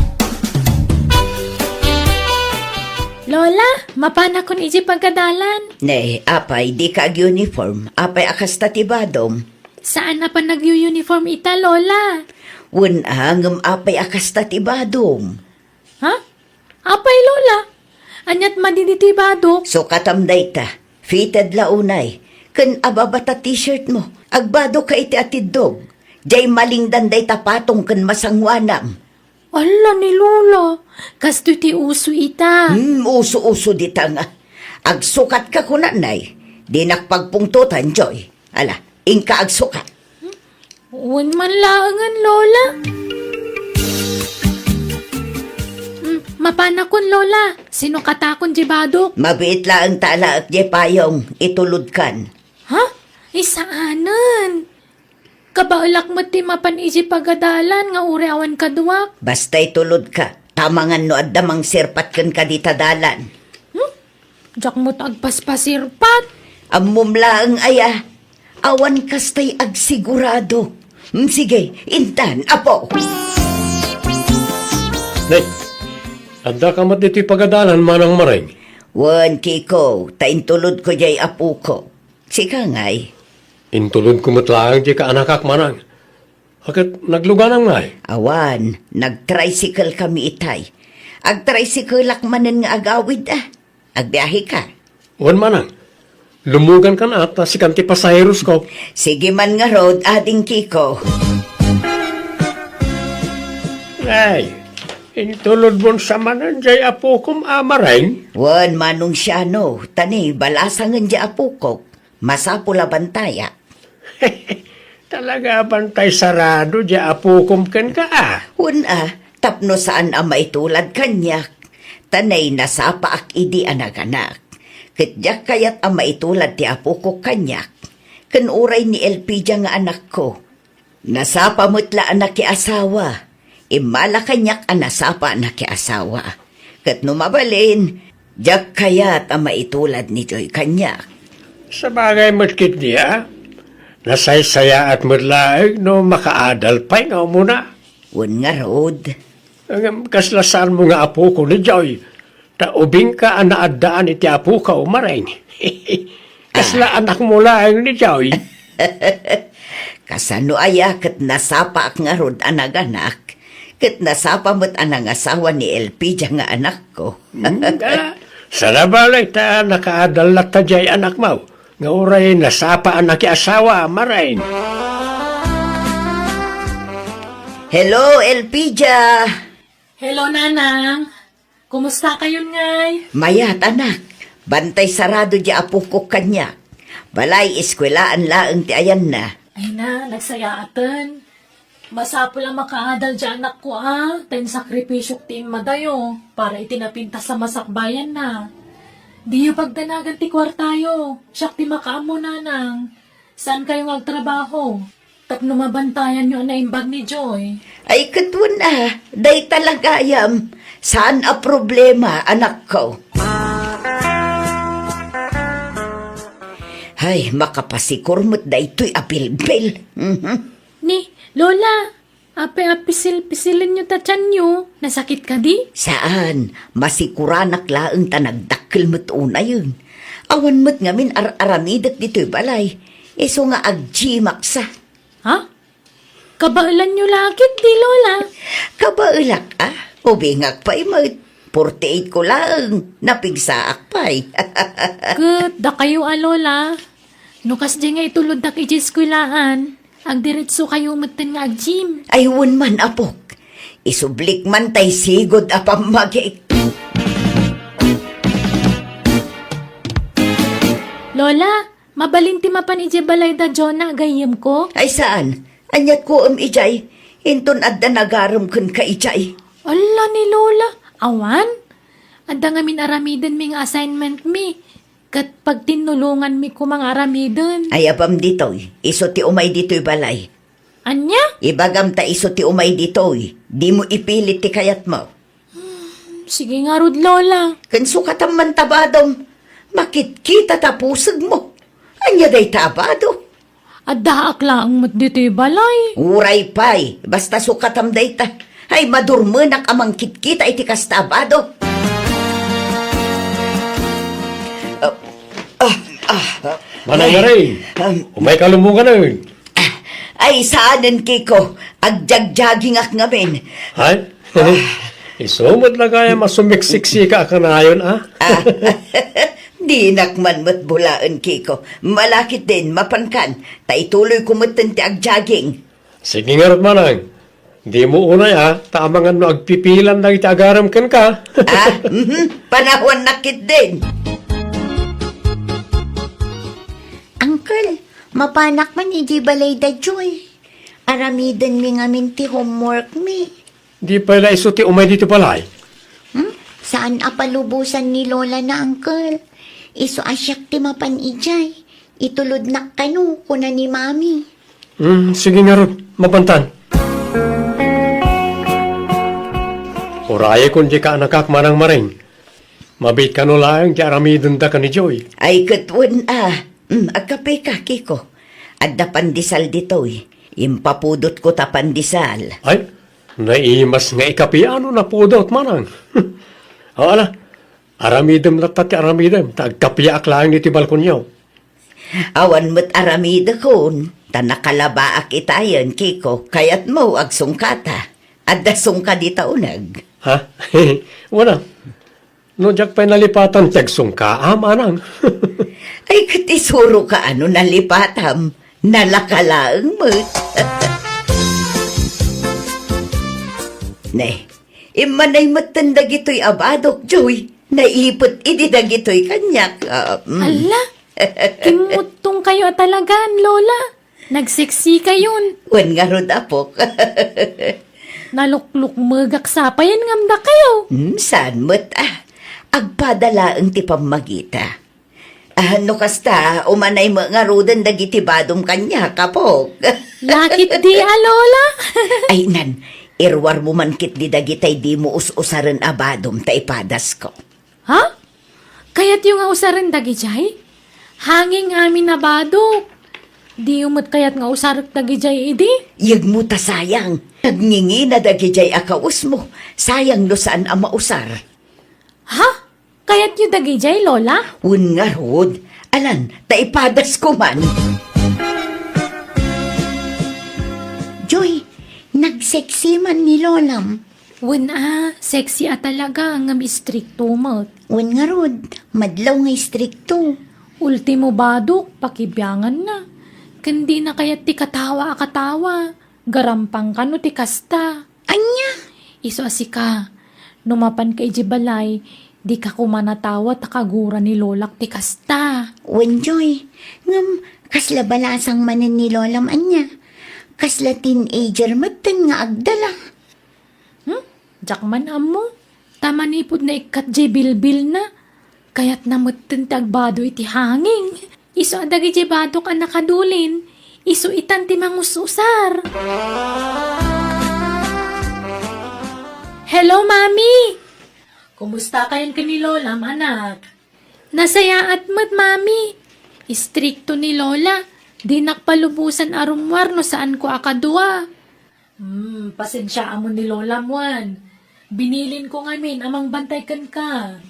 Lola, mapana kon iji pagkadalan. Ne, apay, di ka uniform. Apay akas tatibadom. Saan na pa nag-uniform ita, Lola? Wunang apay akas tatibadom. Ha? Apay, Lola. Anyat madiditibado. So katamday ta, fitted launay. Kan ababata t-shirt mo, agbado ka iti atidog. Jay maling danday tapatong kan masangwanam. Ala ni Lola. Kasto ti uso ita. Uso-uso di tanga. Agsukat ka kunanay. Di nakpagpungtutan, Joy. Ala, ingka agsukat. Wan man laangan, Lola. Mapana kon, Lola. Sino katakon jibado? Mabiit lang tala at di payong itulod kan. Ha? Isaanan. Kabaulak mo ti mapan iji pagadalan nga uri awan kaduak. Basta itulod ka. Tamangan no at damang sirpat kan kaditadalan. Diyak mo't agpaspasirpat. Amumla ang aya. Awan kastay agsigurado. Sige, intan, apo. Nay, anda ka mat iti pagadalan manang maring. Wan, Kiko, taintulod ko jay apo ko. Sika ngay. Intulod ko matlaang di ka anakak manang. Agad nagluganang ngay. Awan, nag-tricycle kami itay. Ag-tricycle manen nga agawid Agbiyahe ka. Wan manang. Lumugan ka na at sikanti pasaheros ko. Sige man nga road, ading Kiko. Ay, intulod mo sa manan jay apo kum amaray. Wan, manong siya no. Tani, balasangan di apo ko. Masapula bantaya. Talaga bantay sarado jay apo kum ken ka Tapno saan ang maitulad kanyak. Tanay nasapa ak idi anak-anak. Kityak kayat ang maitulad ti apo ko kanyak. Kanuray ni Elpidia nga anak ko. Nasapa mutla anak ki asawa. Imala kanyak ang nasapa anak ki asawa. Kat numabalin, jak kayat ang maitulad ni Joy kanyak. Sa bagay matkit niya, nasaysaya at mudlaig no makaadal pa'y nga muna. Un nga road. Ang kaslasan mo nga apo ko ni Joy, taubing ka ang naadaan iti apo ka umaring. Kasla anak mo lang ni Joy. Kasano aya kat nasapa ak nga road anak-anak. Kat nasapa mo't anang asawa ni Elpidia nga anak ko. Sa nabalay ta nakaadal na ta jay anak mo. Nga oray nasapa anak ki asawa marain. Hello, Elpidia! Hello, Nanang. Kumusta kayo ngay? Mayat, anak. Bantay sarado di apo ko kanya. Balay, eskwelaan laang ti ayan na. Ay na, nagsayatan. Masapo lang makaadal dyan anak ko Ten sakripisyo ti madayo para itinapinta sa masakbayan na. Di yung pagdanagan ti kwartayo. Siyak ti makaamo, Nanang. Saan kayo magtrabaho? Tapno mabantayan nyo na imbag ni Joy. Ay, katun na. Day talaga ayam. Saan a problema, anak ko? Ay, makapasikurmot da ito'y apil-pil. Ni, Lola, apisilin nyo tachan nyo. Nasakit ka di? Saan? Masikuranak laang ta nagdakkel mo't una yun. Awan mo't ngamin aramidat dito'y balay. Iso nga agjimaksa. Ha? Kabailan nyo lagit di, Lola. Kabailak ubingak pa imot. 48 ko lang. Napigsaak pa'y. Good, da kayo Lola. Nukas di nga itulod na kay Jeskwilaan. Ang diretso kayo matan nga ag-gym. Ayun man apok. Isublik man tay sigod apamagik. Lola, mabalinti mapan ije balay da Jonah gayem ko. Ay saan? Anyat ko ijay. Inton adda nagaram kun ka ijay. Ala ni Lola, awan? Adda nga min aramiden ming assignment mi. Kat pag tinulungan mi ko mga aramiden. Ay apam ditoy. Iso ti umay ditoy balay. Anya? Ibagam ta iso ti umay ditoy. Di mo ipilit ti kayat mo. Sige nga rod, Lola. Kansukatam man tabadom. Makit kita tapusag mo. Anya day tabado. At daak lang mo't dito'y balay. Uray pay, basta sukatam dayta. Ay madurmenak amang kitkita iti kastabado. Manang maray, umay kalumungan na yun. Ay saanan kiko, agjagjaging ak ngamin. Hay? Isumot na kaya masumiksiksi ka kanayon, ah? Di nakman mat bulaan kiko. Malakit din, mapankan. Taituloy kumatan ti agjaging. Sige nga rin, manang. Di mo unay, ah. Tamangan no agpipilan na itagaram kan ka. Panahon nakit din. Uncle, mapanak man iji balay da joy. Aramidan mi ngamin ti homework mi. Di pala isuti umay dito palay. Saan apalubusan ni Lola na, Uncle? Iso asyak ti mapan ijay. Itulod na kanu kuna ni Mami. Sige nga rin, mapantan. Uraya kung di ka nakak manang maring. Mabit ka no lang, di aramidun da ka ni Joy. Ay katwan agkape ka, Kiko. Adda pandisal ditoy. Impapudot ko ta pandisal. Ay, naimas nga ikapiano na pudot manang. Wala, aramidem na tati aramidem. Tagkapiak lang ni ti balkon niyo. Awan mo't aramida kon. Tanakalabaak itayan, Kiko. Kayat mo agsungkata. Adda sungka di taunag. Ha? Wala. No, jak pa'y nalipatan, tiyagsong ka, manang. Ay katisuro ka ano nalipatam. Nalakalaang mo't. Ne, imanay matanda gito'y abadok, Joy. Naipot ididag ito'y kanyak. Ala, kimutong kayo talagan, Lola. Nagseksi kayon. Wan nga rod apok. Nalukluk magak sapayan ngamda kayo. Saan mo't agpadala ang tipamagita. Ano kasta, umanay mo nga rodan dagiti badom kanya, kapok. Lakit di, Lola. Ay nan, irwar mo man kit di dagitay di mo us-usaran abadom ta ipadas ko. Ha? Kaya't yung usaran dagi jay? Hanging amin na badok. Di umot kayat nga usarak dagi jay idi? Yag mo ta sayang. Nagngingi na dagijay akaus mo. Sayang no saan ang mausar. Ha? Kaya't yung dagi jay, Lola? Un nga rod. Alan, ta ipadas ko man. Joy, nagseksi man ni Lolam. Wen sexy talaga nga mistrikto mo. Un nga rod, madlaw nga istrikto. Ultimo badok, pakibiyangan na. Kandi na kaya't ti katawa. Garampang ka no ti kasta. Anya? Iso asika, numapan kay jibalay, di ka kumanatawa takagura ni Lolak ti kasta. Wen Joy, ngam kasla balasang manen ni Lolam anya. Kasla teenager matan nga agdala. Jakman amo, tamanipod na ikat jay bilbil na. Kaya't namutin tagbado iti hanging. Iso adagi jay bado ka nakadulin. Iso itan ti mangususar. Hello, Mami! Kumusta kayon ka ni Lola, anak? Nasayaat mo't, Mami. Istrikto ni Lola. Di nakpalubusan arumwar no saan ko akadua. Pasensya mo ni Lola, Juan. Binilin ko ngamin amang bantay kan ka.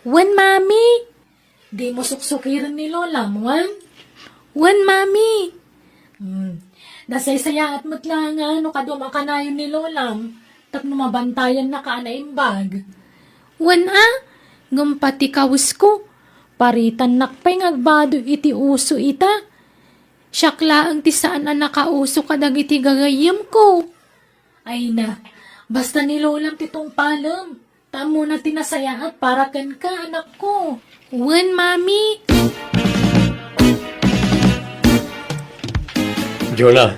Wan, Mami! Di mo suksukiran ni Lola, Juan? Wan, Mami! Nasaysayaat mo't lang ano kaduma kanayon ni Lolam. Tapno mabantayan na ka na imbag. Wan ngumpati kawis ko. Paritan nakpay ngagbado iti uso ita. Syakla ang ti saan na nakauso kadag iti gagayam ko. Ay na, basta ni Lolam titong palam. Tamo na tinasayaat para kan ka, anak ko. Wan, Mami! Jola,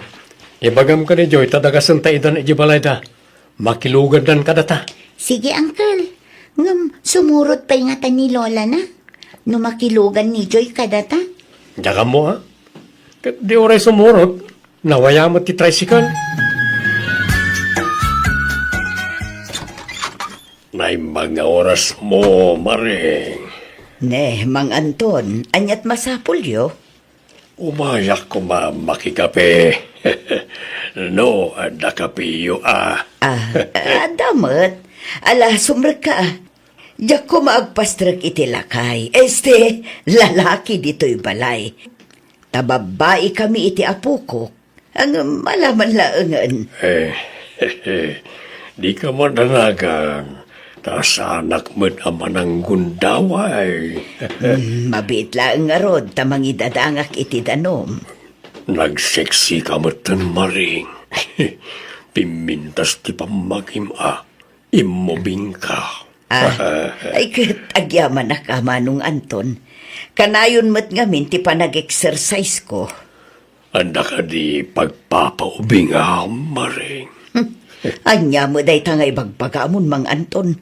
ibagam ka ni Joy, tadagasan ta idan ijibalay da. Makilugan dan ka data. Sige, Uncle. Ngam, sumurot pa nga ni Lola na. Numakilugan ni Joy kadata. Diyakan mo, ha? Di oray sumurot, nawaya mo ti tricycle. May mga oras mo, maring. Ne, Mang Anton, anyat masapul yo. Umayak ko makikape. No, ada kapiyo Damat. Ala, sumra ka. Diyak ko maagpastrak iti lakay. Lalaki dito'y balay. Tababae kami iti apo ko. Ang malaman laangan. Di ka mananagang. Tas anak mo't aman ang gundaway. Mabit lang nga rod, tamang idadangak iti danom. Nagseksi ka matan maring. Pimintas ti pamagim Imobing ka. Ay kat agyaman na ka manong Anton. Kanayon mo't ngamin ti pa nag-exercise ko. Anda ka di pagpapaubing maring. Anya mo day tangay bagbagamon mang Anton.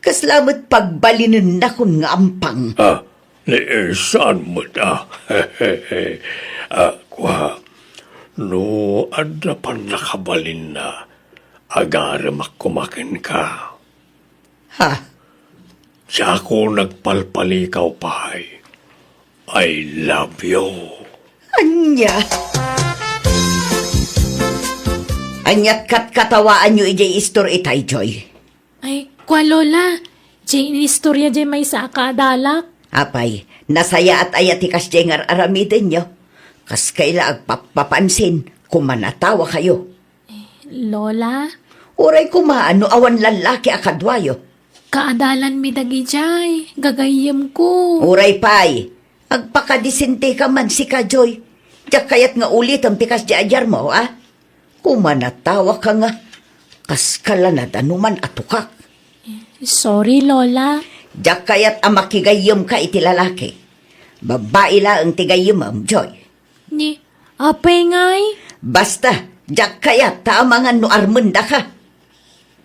Kaslamot pagbalinin na kun nga ampang. Saan mo na? Kwa, no, ada pa nakabalin na agaramak kumakin ka. Ha? Siya ko nagpalpalikaw pa I love you. Anya? Anyat katawaan nyo ijay istor itay, Joy. Ay, kwa lola. Jane istorya jay may sa akadalak. Apay, nasaya at ayatikas jay ngar aramidin nyo. Kas kaila agpapansin kung manatawa kayo. Lola, Uray kumaano awan lalaki akadwayo. kaadalan mi dagi jay. Gagayem ko. Uray pay, agpakadisinte ka man si Kajoy. Diyak kayat nga ulit ang tikas di ajar mo, Kumanatawa ka nga. Kas kalanad anuman atukak. Sorry, Lola. Diyak kayat ang makigayom ka iti lalaki. Babae la ang tigayom, Joy. Ni, apay ngay? Basta, diyak kayat taamangan no armenda ka.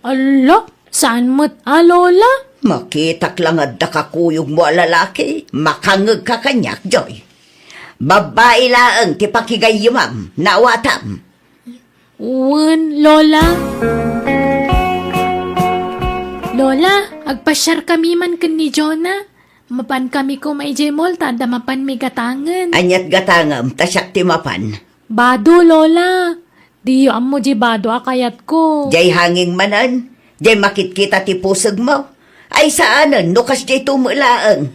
Ala, saan mo't Lola? Makitak lang at dakakuyog mo lalaki. Makangag ka kanyak, Joy. Babae la ang tipakigayomam, nawatam. Wen, Lola. Lola, agpasyar kami man kan ni Jonah. Mapan kami ko may jemol, tada mapan may gatangan. Anyat gatangam, tasyak timapan. Bado, Lola. Diyo amo di bado akayat ko. Jay hanging manan, jay makitkita ti pusag mo. Ay saanan, nukas jay tumulaang.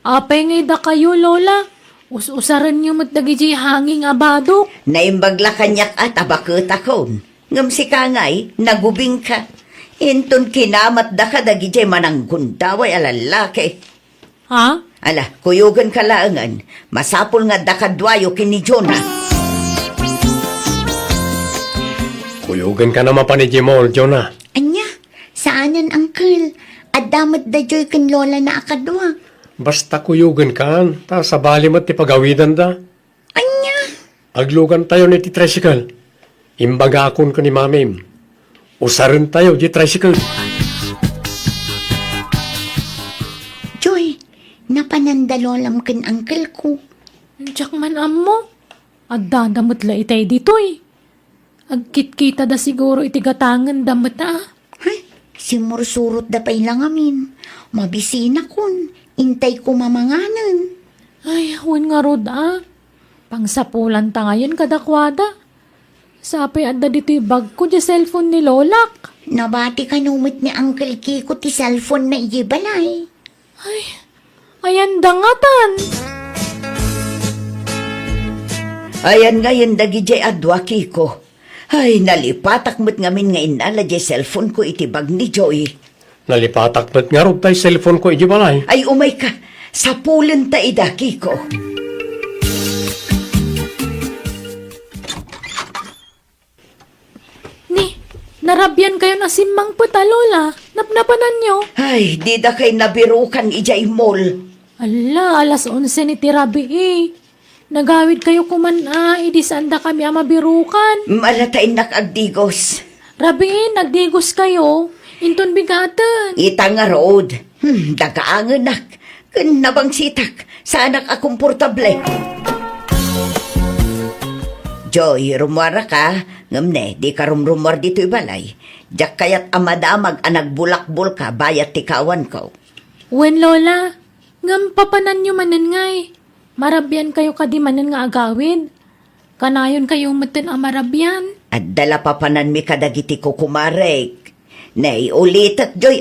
Apay ngay da kayo, Lola. Usaran niyo mo't dagi jay hanging abado. Naimbagla kanyak at abakot akon. Ngam si kangay, nagubing ka. Inton kinamat da ka dagi jay manang gundaway alalaki. Ha? Ala, kuyugan ka laangan. Masapul nga da kadwayo kini Jonah. Kuyugan ka naman pa ni Jimol, Jonah. Anya, saanan, Uncle? Adamat da joy kan lola na akadwa. Basta kuyugan ka, ta sa bali mo't ti pagawidan da. Anya? Aglugan tayo ni ti tricycle. Imbagakon ka ni mamim. Usarin tayo di tricycle. Joy, napanandalolam kan Uncle ko. Diyak man amo. Agdadamot la itay ditoy. Agkit-kita da siguro iti gatangan damot na. Hay, simursurot da pa'y lang amin. Mabisina kun, intay ko mamanganan. Ay, huwag nga rod Pangsapulan ta ngayon kadakwada. Sapay adda dito'y bag ko di cellphone ni Lolak. Nabati ka numit ni Uncle Kiko ti cellphone na iyibalay. Ayan dangatan. Ayan ngayon dagi jay adwa kiko. Ay, nalipatak mo't ngamin nga inala jay cellphone ko itibag ni Joy. Nalipatak mo't nga rob tayo cellphone ko ijibalay. Ay, umay ka. Sapulan ta ida, Kiko. Ni, narabyan kayo na simbang puta, Lola. Napnapanan nyo. Ay, di da kay nabirukan ijay mall. Ala, alas 11 ni Tirabi Nagawid kayo kuman idi sanda kami mabirukan. Malatay nakagdigos. Rabi nagdigos kayo. Inton bigatan. Ita nga road. Dagaangan nak. Nabang sitak. Saanak akong portable. Joy, rumwara ka. Ngamne, di ka rumrumwar dito'y balay. Diyak kayat amadamag anagbulakbul ka bayat tikawan ko. Wen Lola, ngam papanan nyo manan ngay. Marabyan kayo kadimanan nga agawid. Kanayon kayo matan ang marabyan. At dala pa panan mi kadagiti ko kumarek. Nay, ulitat joy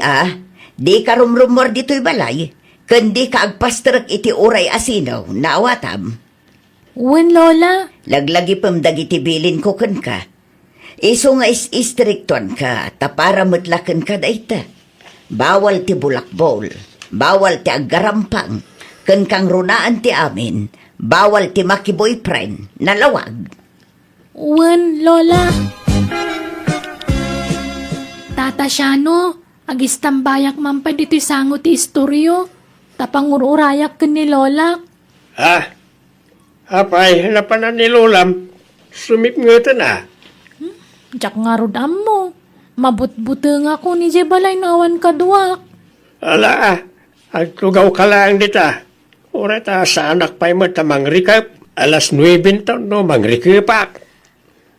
Di ka rumrumor dito'y balay. Kundi ka agpastrak iti uray asinaw, naawatam. Wen, Lola. Laglagi pam dagiti bilin ko kun ka. Iso nga istrikton ka, tapara mutlaken ka dayta. Bawal ti bulakbol, bawal ti aggarampang, kun kang runaan ti amin, bawal ti maki-boyfriend, nalawag. Wen, Lola. Tata Shano, agistambayak man pa dito'y sango ti istoryo. Tapangururayak ken ni Lola. Apay, napanan ni Lulam. Sumipngetan Jak nga rodam mo. Mabutbuteng ako ni Jebalay na awan kaduak. Ala agtugaw ka lang dita. Ora ta sa anak pa'y mo ta mangrikap. Alas 9 taon no, mangrikapak.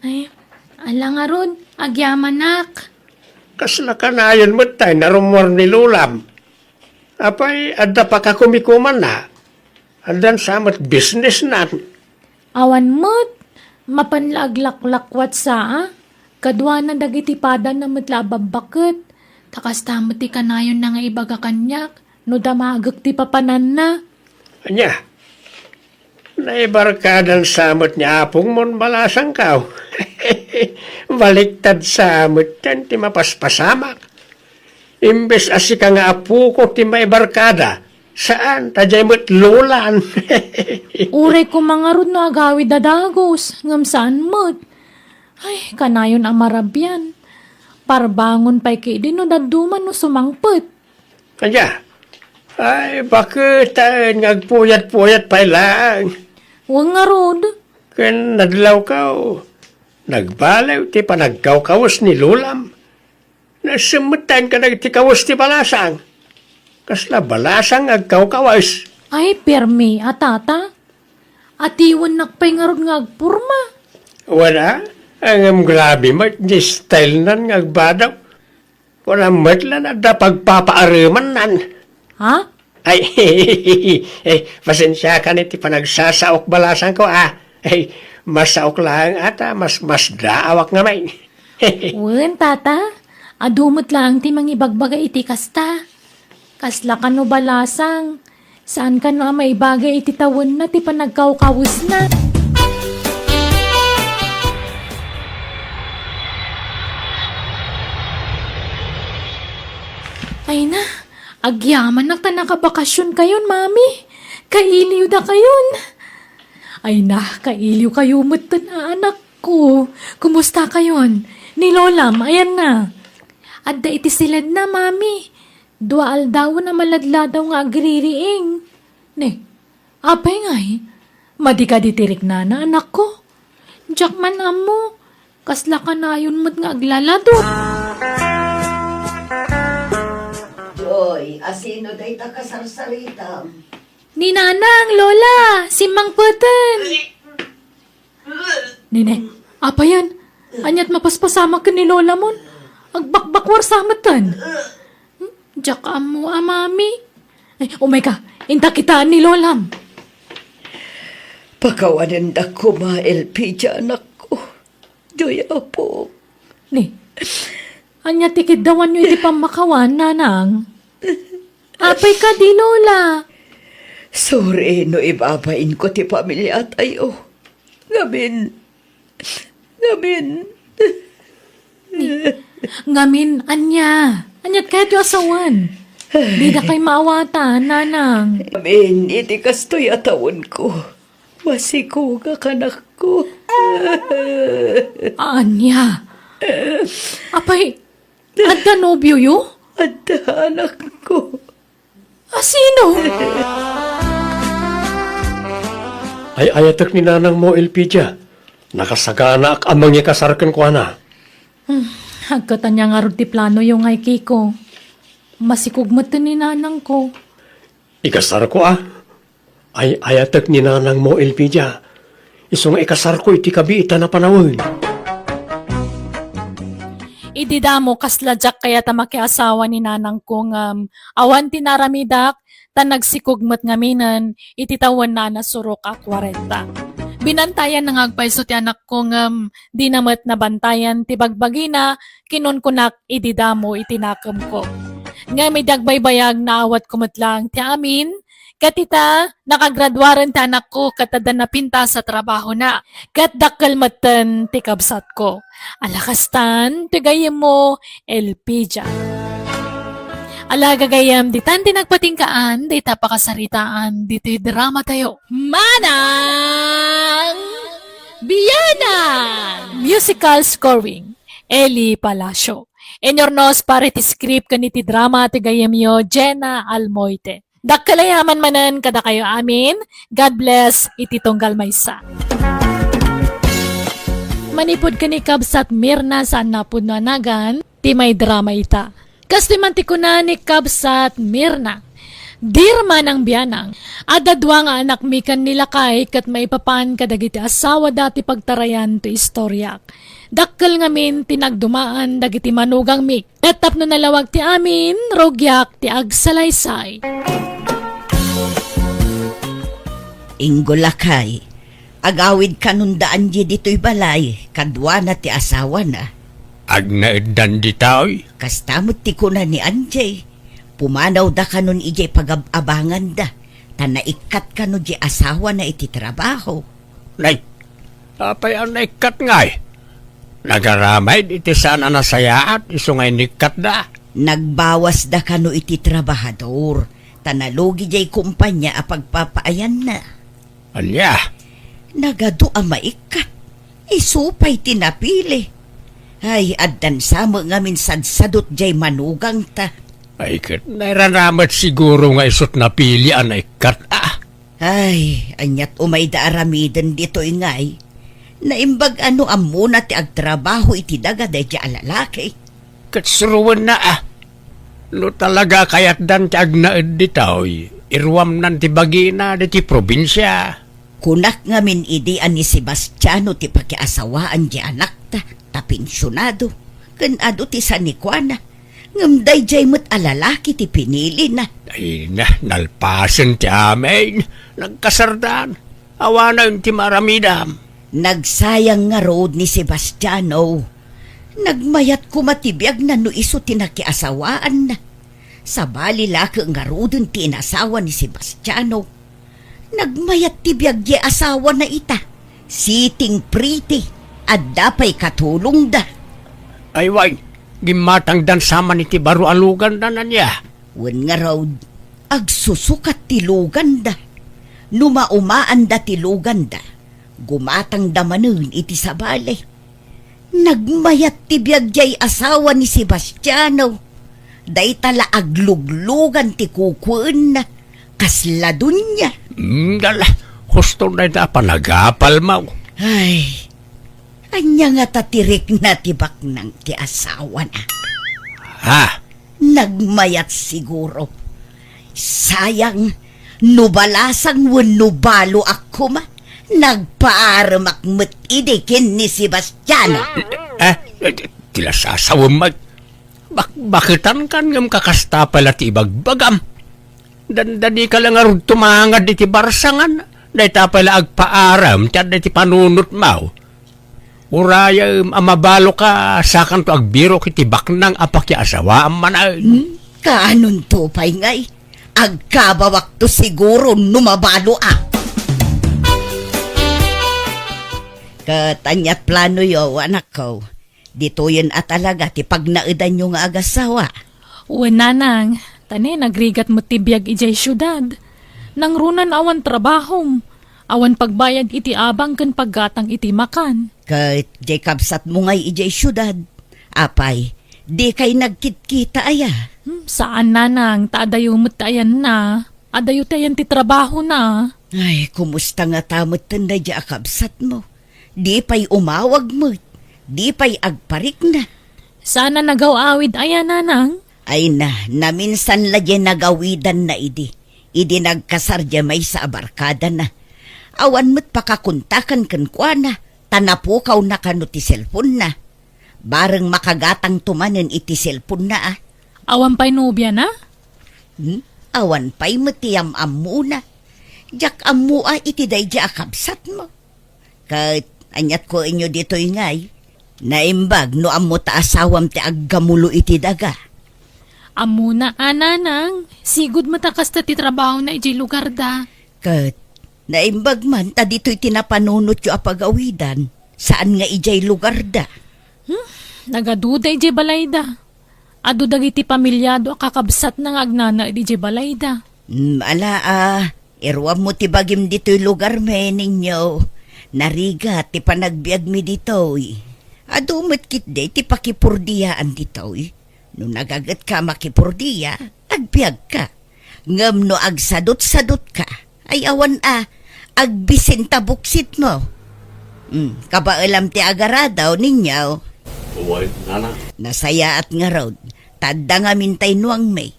Ay, ala nga ron, agyaman Kasla ka na yun mo tayo narumor ni Lulam. Apay, adda pa ka kumikuman na. Adan samat business na. Awan mo't, mapanlaglaklakwat sa Kadwa na dagiti pada na matlabab bakit. Takas tamot ti kanayon na nga ibaga kanyak. No damagag ti papanan na. Anya, naibarkadan samot niya apong mon balasang kaw. Baliktad samot yan ti mapaspasamak. Imbes asi ka nga apo ko ti maibarkada. Saan? Tajay mo't lulan. Uray ko mga rod no agawid dadagos. Ngam saan mo't. Ay, kanayon ang marabyan. Parbangon pa'y kay din no daduman no sumangpet. Anya, ay bakit ngagpuyat-puyat pa lang. Huwag nga rod. Kan nadlaw ka nagbalaw ti panagkaw-kawas ni Lulam. Nasumutan ka nagtikawas ti balasang. Kasla balasang agkaw-kawas. Ay, permi, atata. Atiwan nakpay nga rod nga agpurma. Wala, ang grabe mo, di style nan ngagbadaw. Wala matla na da pagpapaaraman nan. Ha? Ay, pasensya ka niti panagsasaok balasan ko Ay, masaok lang ata, mas daawak nga may. Wen, tata. Adumot lang ti mangibagbaga iti kasta. Kasla ka no balasang. Saan ka no may bagay iti tawon na ti panagkawkawis na. Ay na, agyaman na nakabakasyon kayon, mami. Kailiw da kayon. Ay na, kailiw kayo mutan anak ko. Kumusta kayon? Ni Lolam, ayan na. Adda iti silad na, mami. Dual daw na maladladaw nga agririing. Ne, apay ngay. Madi ka ditirik na anak ko. Diyak man amo. Kasla ka na yun mo't nga aglaladot. Joy, asino day ta kasarsaritam? Ni Nanang, Lola, si Mang Puten. Nine, apa yan? Anyat mapaspasama ka ni Lola mon. Agbakbakwar samatan. Diyak amo, mami. Ay, umay ka, inta kita ni Lolam. Pakawanan da ko ma LP anak ko. Joy apo. Ni, anyat tikid dawan nyo iti pamakawan, Nanang. Apay ka di, Lola. Sorry no ibabain ko ti pamilya tayo. Ngamin. Ngamin, anya. Anyat kahit yung asawan. Di na kay maawatan, Nanang. Ngamin, iti kastoy atawon ko. Masiko ka kanak ko. Anya. Apay, adda nobyo yo? Adda anak ko. Sino? Ay ayatak ni nanang mo, Elpidia. Nakasagana ak amang niya kasarkan ko na. Hagkatan niya nga rin ti plano yung ay Kiko. Masikugmat ni Nanang ko. Ikasar ko Ay ayatak ni nanang mo, Elpidia. Isong ikasar ko iti kabiita na panawin. ididamo kasladyak kaya ta makiasawa ni nanang kong awan tinaramidak ta nagsikugmat ngaminan ititawan na nasurok a 40. Binantayan nang agpaiso ti anak kong di namat na bantayan ti bagbagina kinon kunak ididamo itinakam ko. Nga may dagbaybayag na awat kumutlang ti amin katita, nakagradwaran ta anak ko katada na pinta sa trabaho na. Kat dakalmatan ti kabsat ko. Alakastan, tigayem mo, LPJ. Alaga gayam, di tan nagpatingkaan, di tapakasaritaan, di ti drama tayo. Manang Biyanan! Musical scoring, Eli Palacio. Enyornos pare ti script kaniti drama ti gayem yo, Jenna Almoite. Dakkalayaman manan kada kayo amin. God bless, iti tunggal maysa. Manipod ka ni Kabsat Mirna saan napod no anagan, ti may drama ita. Kasi man ti kuna ni Kabsat Mirna. Dirma ng biyanang, adadwa nga anak mikan nila kay kat maipapan kadagiti asawa dati pagtarayan to istoryak. Dakkel ngamin tinagdumaan dagiti manugang mik. Etap no nalawag ti amin, rogyak ti agsalaysay. Ingolakay, agawid kanundaan di dito'y balay, kadwa na ti asawa na. Agnaedan di tao'y. Kastamot ti kuna ni Anjay, pumanaw da kanon ijay pagabangan da, tanaikat kano di asawa na iti trabaho. Nay, apay ang naikat ngay. Nagaramay iti saan ang nasayaat, iso ngay nikat da. Nagbawas da kano iti trabahador, tanalugi jay kumpanya a pagpapaayan na. Alya, Nagado a maikat, isupay tinapili. Ay, addan sama ngamin sadsadot jay manugang ta. ay kat nairanamat siguro nga isot na pili ang naikat Ay, anyat umay da aramidan dito ingay. Naimbag ano amuna ti agtrabaho iti daga day di alalaki. Katsuruan na No talaga kayat dan ti agnaed di tao'y, irwam nan ti bagina di ti probinsya. Kunak ngamin idi ani Sebastiano ti pakiasawaan di anak ta, tapinsyonado. Kanado ti sanikwana. Ngamday jay mo't alalaki ti pinili na. Ay na, nalpasan ti amin. Nagkasardan. Awana yung ti maramidam. Nagsayang nga road ni Sebastiano. Nagmayat kumatibiyag na no iso tinakiasawaan na. Sa bali laki nga road yung tinasawa ni Sebastiano. Nagmayat tibiyag ye asawa na ita. Siting pretty. At dapay katulong da. Ay way, gimatang dan sama ni ti baro alugan na niya. Wen nga road, agsusukat tilugan da. Numaumaan da tilugan da. Gumatang damanun iti sabali. Nagmayat tibiyag jay asawa ni Sebastiano. Day tala agluglugan ti kukuan na. Kasladun niya. Dala, husto na ita panagapal mo. Ay, anya nga tatirik na tibak ng ti asawa na. Ha? Nagmayat siguro. Sayang, nubalasang nubalo ako ma. Nagpaaramak matidikin ni Sebastiano. Tila sasawam mag. Bakitan kan ngam kakasta pala ti ibagbagam. Dadi ka lang arud tumangad di ti barsangan. Dahil ta pala agpaaram tiyan di ti panunot mau. Uraya amabalo ka sakan to agbiro kiti baknang apakya asawa man. Kanon to pay ngay. Agkabawak to siguro numabalo Katanyat plano yo, anak ko. Dito yun at talaga ti pagnaidan yung agasawa. Nanang, tani nagrigat mo tibiyag ijay syudad. Nang runan awan trabahom. Awan pagbayad iti abang kan paggatang iti makan. Kat jay kabsat mo ngay ijay syudad. Apay, di kay nagkitkita aya. Saan nanang, taadayo mo't ayan na. Adayo tayan ti trabaho na. Ay, kumusta nga tamot tanda di akabsat mo. Di pa'y umawag mo. Di pa'y agparik na. Sana nagaw-awid ayan nanang. Ay naminsan la dyan nagawidan na idi. Idi nagkasarja may sa abarkada na. Awan mo't pakakuntakan kan kwa na. Tanapukaw na kano ti cellphone na. Bareng makagatang tumanen iti cellphone na Awan pa'y nobya na? Awan pa'y matiyam amu na. Jak amu iti day di akabsat mo. Kat anyat ko inyo dito'y ngay. Naimbag no amu ta asawam ti aggamulo iti daga. Amo na, ananang. Sigud matakas ta ti trabaho na iti lugar da. Kat naimbag man ta dito'y tinapanunot yu apagawidan. Saan nga ijay lugar da? Nagaduda iti balayda. Adu dagiti pamilyado kakabsat ng agnana iti balayda. Irwam mo ti bagim dito'y lugar me ninyo. Nariga ti panagbiag mi dito'y. Adumot kit de ti pakipurdiyaan dito'y. No nagagat ka makipurdiya, agbiag ka. Ngam no agsadot-sadot ka, ay awan agbisin tabuksit mo. Kabaalam ti agaradaw ninyo. Uway, Nanang. Nasaya at nga raw, tadda nga mintay nuang may.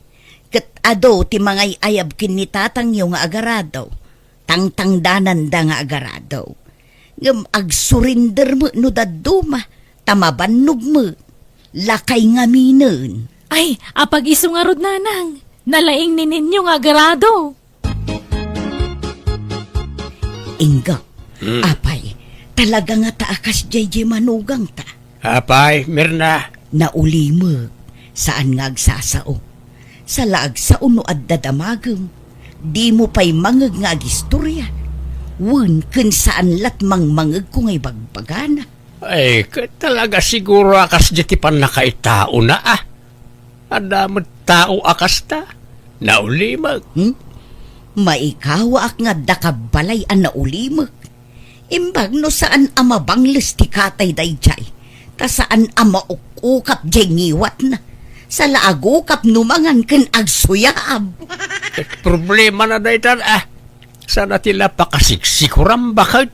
Kat ado ti mangay ayab kin ni tatang yung nga agaradaw. Tangtangdanan da nga agaradaw. Ngam agsurinder mo no daduma, tamabannog mo. Lakay nga minen. Ay, apag iso nga rod, nanang. Nalaing ni ninyo nga garado. Inga, apay, talaga nga taakas JJ manugang ta. Apay, Mirna. Naulimag, saan nga agsasao. Sa laag sa uno at dadamagam, di mo pa'y mangag nga agistorya. Wen kun saan latmang mangag ko nga'y bagbagana. Ay, talaga siguro akas di ti pan nakaitao na Adamot tao akas ta. Naulimag. Maikawa ak nga dakabalay ang naulimag. Imbag no saan amabangles ti katay dayjay. Ta saan amaukukap jay ngiwat na. Sa laagukap numangan ken agsuyaab. Problema na daytan Sana tila pakasiksikuram bakit?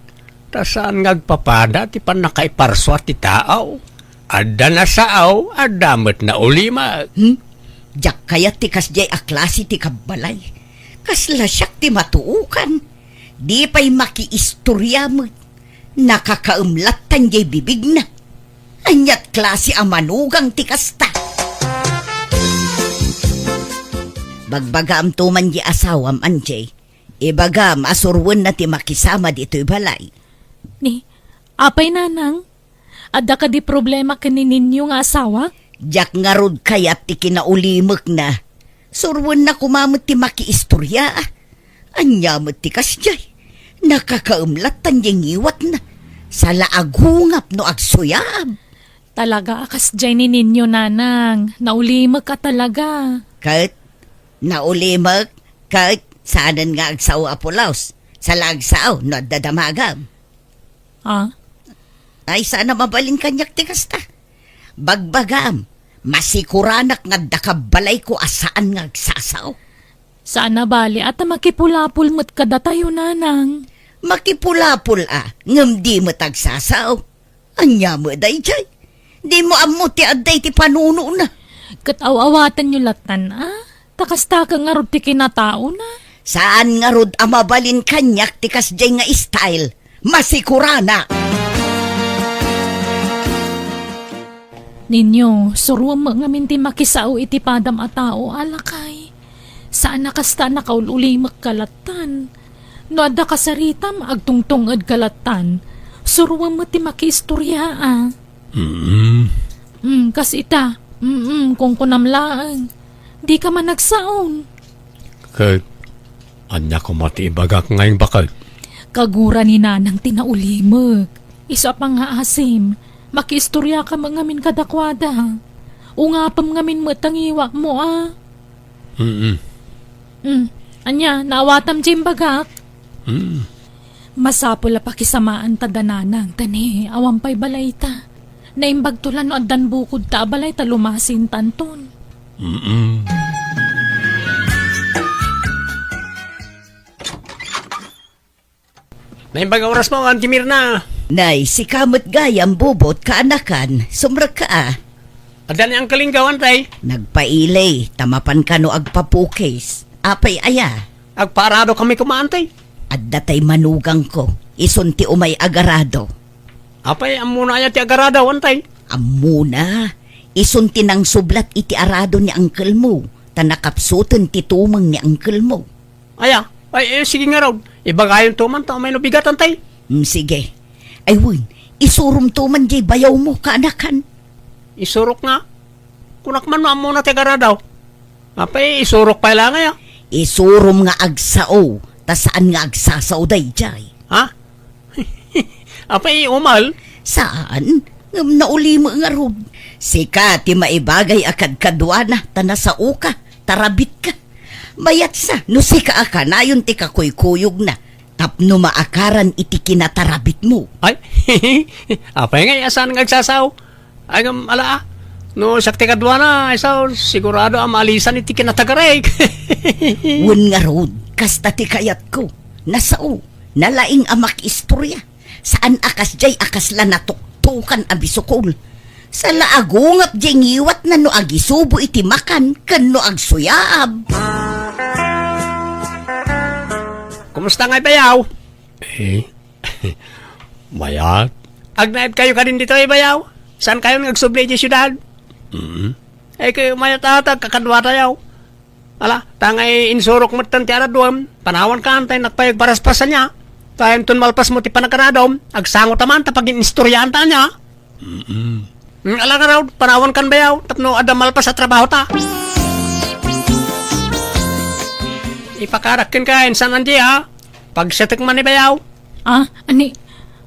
Ta saan ngagpapada ti pan nakaiparswa ti tao. Adda na saaw, adamot na ulima. Jak kaya ti kasjay a klase ti kabalay. Kasla siyak ti matuukan. Di pa'y makiistorya mo. Nakakaumlatan jay bibig na. Anyat klase a manugang ti kasta. Bagbagam tuman di asawam anjay. Ibagam asurwan na ti makisama dito'y balay. Ni, apay nanang? Adda ka di problema kanin ninyo nga asawa? Jak nga rod kayat ti kinaulimak na. Surwan na kumamot ti makiistorya. Anyamot ti kasjay. Nakakaumlatan yung iwat na. Sa laagungap no agsuyab. Talaga akas dyan ni ninyo, nanang. Naulimag ka talaga. Kahit naulimak, kahit saanan nga agsaw apulaos. Sa lagsaw no dadamagam. Ay sana mabalin kanyak ti kasta. Bagbagam, masikuranak nga dakabalay ko asaan nga agsasaw. Saan na bali at makipulapul mo't kada tayo, nanang. Makipulapul ngam di mo tagsasaw. Anya mo dayjay. Di mo amo ti aday ti panuno na. Kataw-awatan nyo latan, Takasta ka nga rod ti kinatao na. Saan nga rod amabalin kanyak ti kasjay nga style. Masikurana. Ninyo, suruan mo nga minti makisao iti padam a tao, alakay. Saan nakasta nakaululimak kalatan? No adda kasaritam, agtungtungad kalatan. Suruan mo ti makiistorya, kas ita, kung kunamlaan. Di ka man nagsaon. Kaya, anya ko matibagak ngayon bakit? Kagura ni nanang tinaulimag. Isa pa nga asim. Makiistorya ka mangamin kadakwada. Ungapam ngamin matangiwa mo, Anya, naawatam jimbagak. Masapol la pakisamaan ta dananang tani, awampay balay ta. Naimbag tulan no addan bukod ta balay ta lumasin tanton. Naimbag oras mo, Auntie Mirna. Nay, si kamot gayam bubot kaanakan, sumra ka Adan ang kalinggawan tay. Nagpailay, tamapan ka no agpapukis. Apay aya, Agparado kami kumaantay. at datay manugang ko, isunti umay agarado. Apay, amuna aya ti agaradaw, antay. Amuna, isunti ng sublat iti arado ni uncle mo, tanakapsutan ti tumang ni uncle mo. Ay, sige nga raw. Ibagayon to man, may nabigatan tay. Sige. Ay win, isurum tuman jay bayaw mo kaanakan. Isurok nga. Kunak man muna tegara daw. Apay, isurok pa lang ngayon. Isurum nga agsao, ta saan nga agsasaw day jay. Ha? Apay, umal. Saan? Ngam nauli mo nga rod. Sika ti maibagay akad kadwana, tanasao ka, tarabit ka. Mayat sa, no sika aka na yun ti kakuy-kuyog na. Tapno maakaran iti kinatarabit mo. Ay, apay nga, asan nga agsasaw? Ay, ala, no, sakti kadwa na, isaw, sigurado ang maalisan iti kinatagarek. Wan nga rod, kasta ti kayat ko. Nasao, nalaing amak istorya. Saan akas jay akasla natuktukan abisukol. Sa laagungap jay ngiwat na no agisubo iti makan, kan no agsuyaab. Kumusta nga bayaw? Mayat? Agnaid kayo ka din dito bayaw? Saan kayo nagsubli di syudad? Kayo mayat atag kakadwa tayo. Ala, tangay insurok mo tanti araduam, panawan ka antay nakpayag paraspasan niya. Tayo tun malpas mo ti panakaradom, agsango taman tapag inistoryahan ta niya. Ala ka raw, panawan kan bayaw, tapno ada malpas sa trabaho ta. Ipakarakin ka, insan andi ha. Pagsetek man ni bayaw. Ani,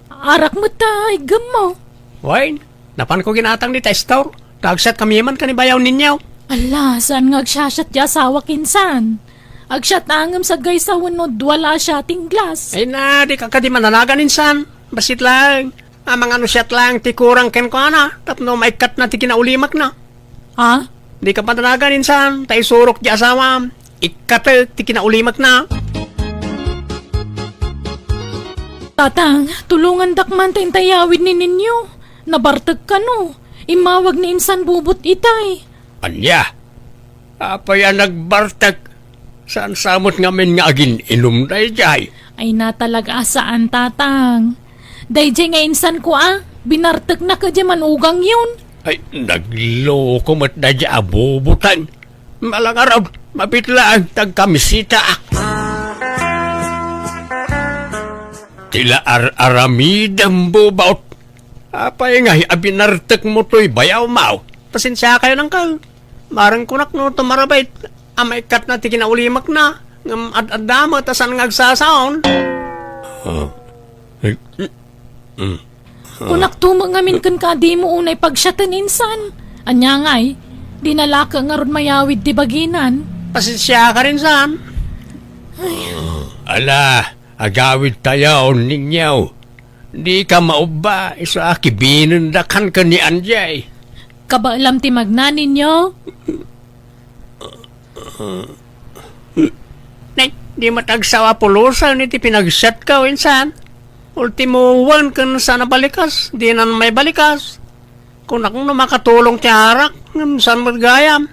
arak mo tay, gamo. Wain, napan ko ginatang di testor. Tagset kami man ka ni bayaw ninyo. Ala, saan nga agsyasat di asawa kinsan? Agsyat angam sa guys sa wanod, wala siya glass. Ay na, di ka di mananagan insan. Basit lang. Amang ano siyat lang, ti kurang ken ko ana. Tapno maikat na ti kinaulimak na. Ha? Di ka mananagan insan. Tay surok di asawa. Ikat ti kinaulimak na. Tatang, tulungan dakman tayong tayawid ni ninyo. Nabartag ka no. Imawag ni insan bubot itay. Anya? Apa yan nagbartag? Saan samot ngamin nga agin ilum na jay? Ay na talaga saan tatang. Dayjay nga insan ko binartag na ka di manugang yun. Ay, nagloko mat na dya abubutan. Malang araw, mapitlaan tagkamisita. Tila aramidam bubaut. Apay nga, abinartek mo to'y bayaw mau. Pasensya kayo ng kal. Marang kunak no tumarabait. Amay kat na ti kinaulimak na. Ngam ad-adama tasan ngagsasaon. Kunak tumang ngamin kan ka di mo unay pagsyatan insan. Anya nga'y, dinalaka nga ron mayawid di baginan. Pasensya ka rin saan. Ala, agawid tayo ninyo. Di ka mauba, isa kibinundakan ka ni Anjay. Kabaalam ti magnanin nyo? Di matagsawa pulusan, iti pinagset ka, insan. Ultimo one kan sana balikas, di na may balikas. Kung akong makatulong ti harak, saan magayam.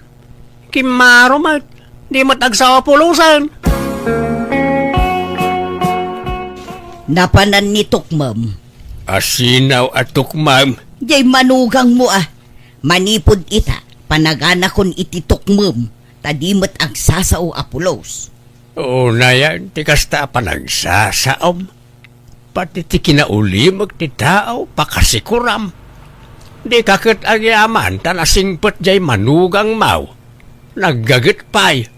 Kimaro mat, di matagsawa pulusan. Napanan ni Tukmam. Asinaw at tukmam. Jay manugang mo Manipod ita, panaganakon iti Tukmam. Tadimat ang sasao apulos. Oo na yan, ti kasta panagsasaom. Pati ti kinaulimag ti tao, pakasikuram. Di kakit agyaman, tanasingpot jay manugang mau. Naggagit pay.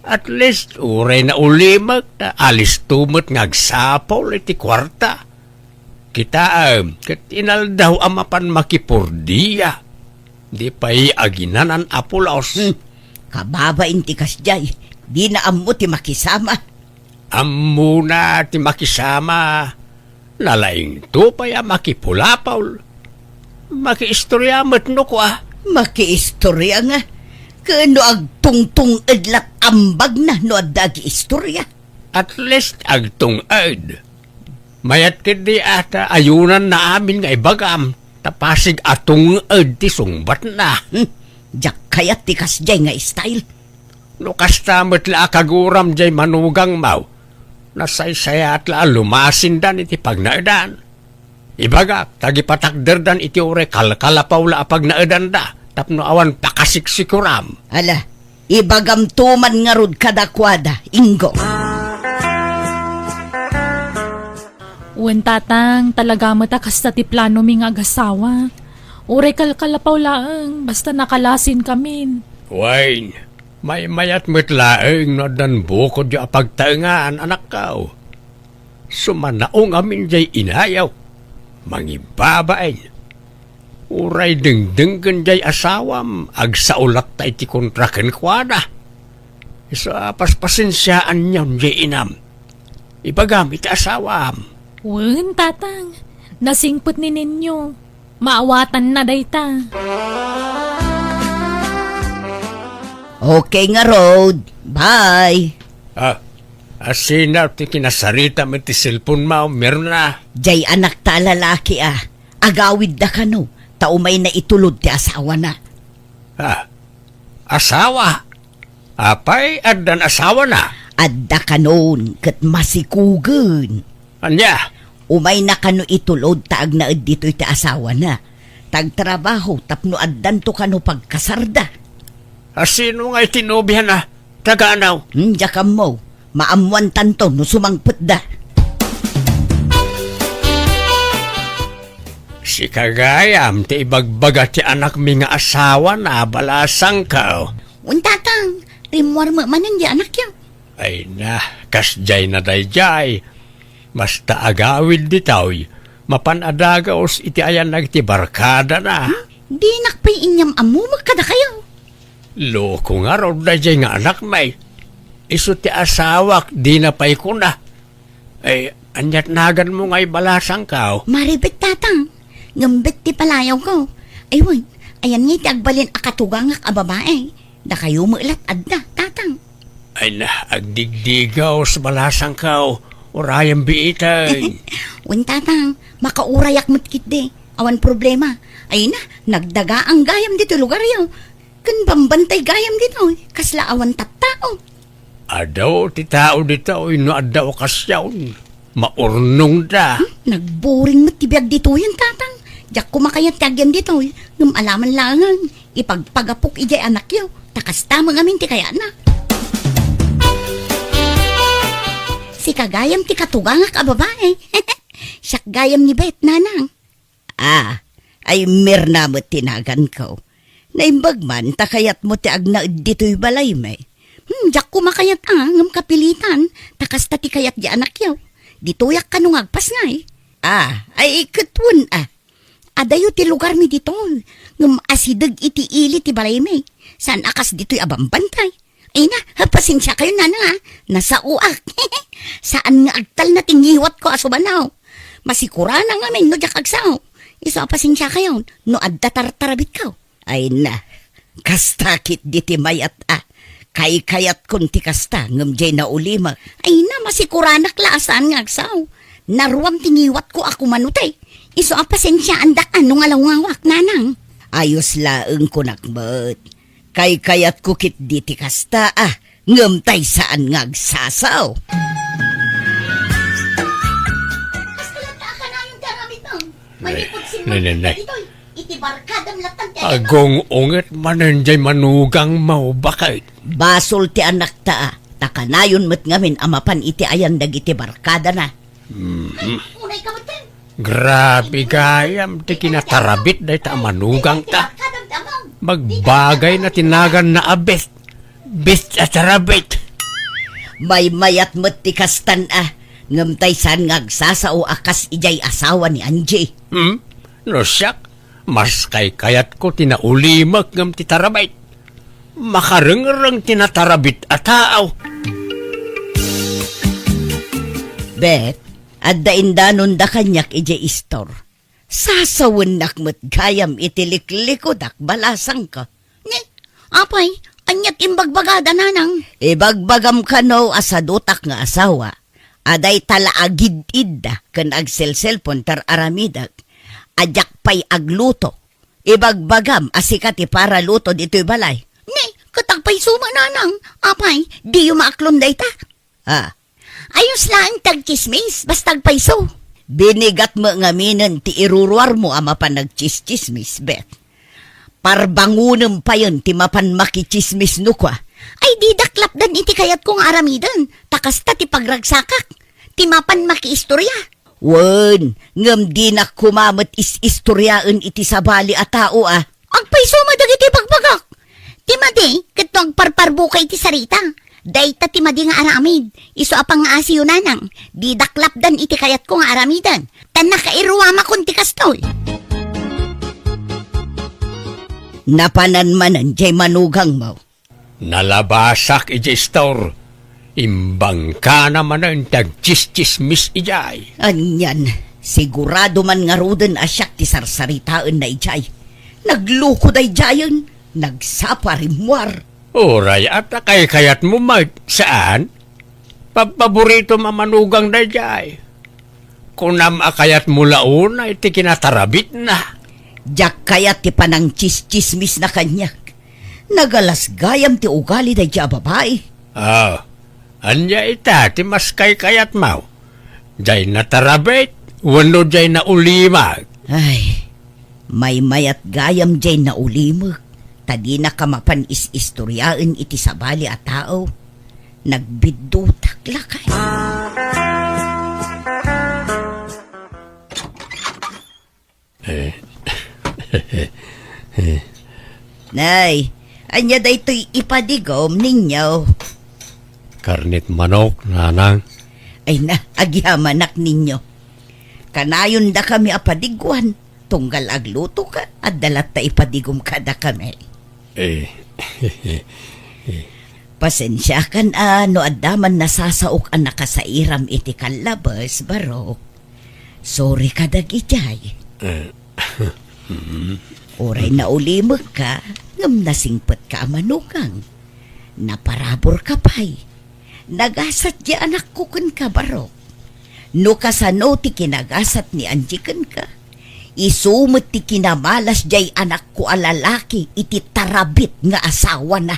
At least, uray na ulimag, na alis tumot ngagsapol iti kwarta. Kita kat inaldaw amapan makipurdiya. Di pa'y aginanan apulaos. Kababa inti kasjay, di na ammo ti makisama. Ammo na ti makisama. Nalaing to pa'y makipulapaw. Makiistorya matno ko Makiistorya nga. Kano agtungtung edlat ambag na no adagi istorya. At least agtungad. Mayat kidi ata ayunan na amin nga ibagam. Tapasig atungad ti sungbat na. Jak kayat ti kasjay nga style. No kastamot la kaguram jay manugang mau. Nasaysaya at la lumasin dan iti pagnaidan. Ibaga, tagipatakderdan iti ure kalkalapaw la apag naedanda, tapno awan pakasiksikuram. Ala, ibagam tuman nga rod kadakwada, Ingo. Uwan tatang, talaga mo ta kasta ti plano mi nga agasawa. Uray kalkalapaw laang, basta nakalasin kamin. Wayne, may mayat mo't laeng no dan bukod yung apagtaengaan anak kao. Sumanaong amin jay inayaw. Mangibabain. Uray dengdenggan jay asawam, agsaulak ta iti kontraken kwada. Isa paspasensyaan niyon jay inam. Ibagam iti asawam. Uwan tatang, nasingput ni ninyo. Maawatan na dayta. Okay nga rod. Bye. Asina ti kinasarita mo ti cellphone mo, meron na. Jay anak ta lalaki agawid da kano, taumay na itulod ti asawa na. Asawa? Apay, addan asawa na. Adda kanon, kat masikugan. Anya? Umay na kano itulod taag na dito iti asawa na. Tagtrabaho, tapno addan to kano pagkasarda. Sino nga itinubihan na? Taga-anaw? Jakam mo, maamuan tanto no sumangput da. Si kagayam, ti ibagbaga ti anak mi nga asawa na balasang ka. Untatang, rimwar mo manan di anak yaw. Ay na, kasjay na dayjay. Basta agawid ditaw, mapanadagaos iti ayan nagtibarkada na. Di nakpay inyam amo magkada kayo. Loko nga raw dayjay nga anak may. Iso ti asawak, di na pay ko na. Ay, anyat nagan mo nga'y balasang ka. Maribit tatang, ngambit ti palayaw ko. Aywan, ayan nga itagbalin akatugang ak ababae. Da kayo mulat adda, tatang. Ay na, agdigdigaw sa balasang ka. Urayang biitay. Un tatang, makaurayak matkit de. Awan problema. Ay na, nagdaga ang gayam dito lugar yaw. Kan bambantay gayam dito, kasla awan tattao. Adaw, ti tao dito, no adaw kasyawn. Maurnong da. Nagboring mo tibiyag dito yan, tatang. Diyak kumakayat tagyan dito. Nung alaman langan, ipagpagapok ijay anak yaw. Takas tamang amin ti kaya na. Si kagayam ti katugangak a babae. Siyak gayam ni Bet, nanang. Ay mirna mo tinagan ko. Naimbag man, takayat mo ti agna dito'y balay may. Diyak kumakayat ngam kapilitan. Takas ta ti kayat di anak yaw. Ditoyak ka nung agpas nga eh. Ay ikatun Adayo ti lugar mi dito. Ngam asidag iti ili ti balay may. Saan akas dito'y abambantay. Ay na, pasensya kayo na nasa uak. Saan nga agtal na tingiwat ko asubanaw. Masikura na nga may no jak agsaw. Iso pasensya kayo, no adda tartarabit ka. Ay na, kastakit diti mayat Kay-kayat kun ti kasta, ngam jay na ulima. Ay na, masikura na klasan nga agsaw. Naruam tingiwat ko ako manutay. Iso pasensya andak anong alawawak nanang. Ayos laeng ko nakbat. Kay-kayat ko kit diti kasta ngam tay saan ngagsasaw. Nanay. Iti barkadam latan ti Agong unget mananjay manugang mau bakit. Basol ti anak ta takanayon met ngamin amapan iti ayan dagiti barkada na. unay ka matin. Grabe gayam, ti kinatarabit day ta manugang ta. Barkadam damang. Magbagay na tinagan na abet. Bit at tarabit. May mayat met ti kastan ngam tay saan ngagsasao akas ijay asawa ni Angie. No siyak, mas kay kayat ko tinaulimak ngam ti tarabit. Makarengreng tinatarabit at taaw. Bet, adda indanon da kanyak ije istor. Sasawan nakmat gayam itiliklikodak balasang ka. Ni, apay, anyat imbagbagada nanang. Ibagbagam ka no asadutak nga asawa. Aday talaagid-id da kan agselselpon tar aramidag. Ajak pay agluto. Ibagbagam asikati para luto dito'y balay. Ni, katagpay suma nanang. Apay, di yung maaklon day ta. Ayos lang tagkismis, bastag payso. Binigat mo nga minin ti iruruar mo ama pa nagchischismis, Bet. Parbangunem pa yun ti mapan makichismis no kwa. Ay di daklap dan iti kayat kong aramidan. Takasta ti pagragsakak. Ti mapan makiistorya. Wen, ngem di na kumamot is-istoryaan iti sabali a tao ah. Agpaiso madag iti pagbagak. Ti madi, katong parparbuka iti sarita. Dayta ti madi nga aramid. Iso apang nga asiyo nanang. Di daklap dan iti kayat kong aramidan. Tan nakairuama kun ti kastoy. Napananmanan jay manugang mo. Nalabasak iti store. Imbang ka naman ang tagchis-chismis ijay. Anyan, sigurado man nga ruden asyak ti sarsaritaan na ijay. Nagluko da ijayan, nagsaparimwar. Oray at kay kayat mo saan? Paborito mamanugang na ijay. Kung namakayat mo laon ay ti kinatarabit na. Diyak kaya ti panang chismis na kanyak. Nagalas gayam ti ugali da ija babae. Anya ita ti mas kay kayat mau. Jay natarabit, wano jay na ulimag. Ay, may mayat gayam jay na ulimag. Tadi na kamapan is-istoryaan iti sabali a tao. Nagbidutak lakay. Nay, anya daytoy ipadigom ninyo. Karnit manok, nanang. Ay na, agyamanak ninyo. Kanayon da kami apadigwan. Tunggal agluto ka at dalat ta ipadigom ka da kami. Pasensya kan no adaman nasasaok ang nakasairam iti kalabas, barok. Sorry ka dagijay. Oray na ulimag ka, ngam nasingpet ka manugang. Naparabor ka pa'y. Nagasat di anak ko kun ka, barok. No kasano ti kinagasat ni anjikan ka. Isumot ti kinamalas jay anak ko alalaki iti tarabit nga asawa na.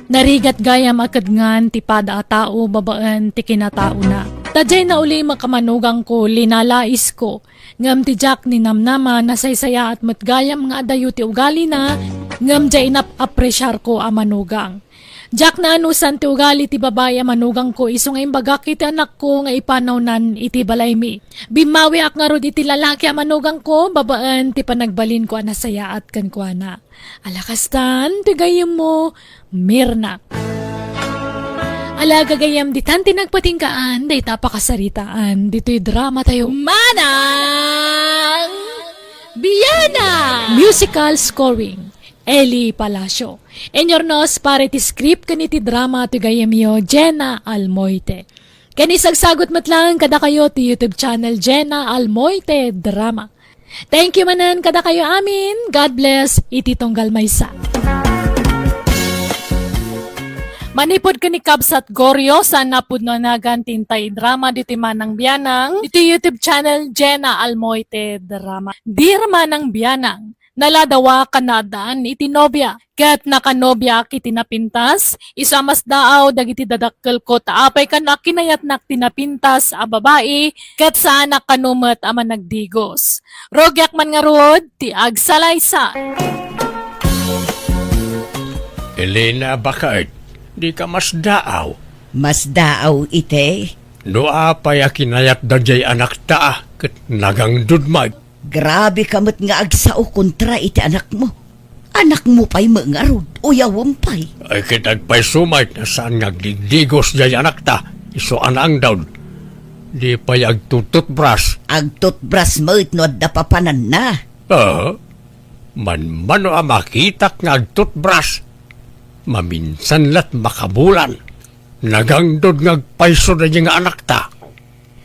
Narigat gayam akadngan ti pada a tao babaan ti kinatao na. Tadjay na uli makamanugang ko linalais ko. Ngam ti Jack ni namnama nasaysaya at matgayam nga adayo ti ugali na. Ngam jay nap-apresyar ko a manugang. Jack na anusan ti ugali ti babae manugang ko iso nga imbagak iti anak ko nga ipanaw nan iti balay mi. Bimawi ak nga rod iti lalaki a manugang ko babaan ti panagbalin ko anasaya at kankwana. Alakastan ti gayam mo Mirna. Ala gagayam di tanti nagpatingkaan day tapakasaritaan dito'y drama tayo. Manang Biyana! Musical scoring Eli Palacio. Enyornos pare ti script kaniti drama ti gayamyo Jenna Almoite. Kanisagsagot matlang kada kayo ti YouTube channel Jenna Almoite Drama. Thank you manan kada kayo amin. God bless iti tunggal maysa. Manipod ka ni Kabsat Goryo sa napudno nagan tintay drama diti Manang Biyanang diti YouTube channel Jenna Almoite Drama. Dir Manang Biyanang naladawa kanadaan iti nobya. Kat nakanobya kiti napintas, isamas daaw dagiti dadakkel ko taapay ka na kinayat nak tinapintas a babae, kat sana kanumet ama nagdigos. Rogyak man nga rod, ti agsalaysa. Elena, bakit? Di ka mas daaw. Mas daaw ite. No apay a kinayat da jay anak ta, kat nagang dudmag. Grabe kamot nga agsao kontra iti anak mo. Anak mo pa'y mangarod, uyawam pa'y. Ay kitagpay sumay na saan ngagdigdigos jay anak ta, iso anang daw. Di pa'y agtututbras. Agtutbras mo itno at dapapanan na. Man-mano a makitak nga agtutbras. Maminsan lat makabulan. Nagangdod ngagpayso na yung anak ta.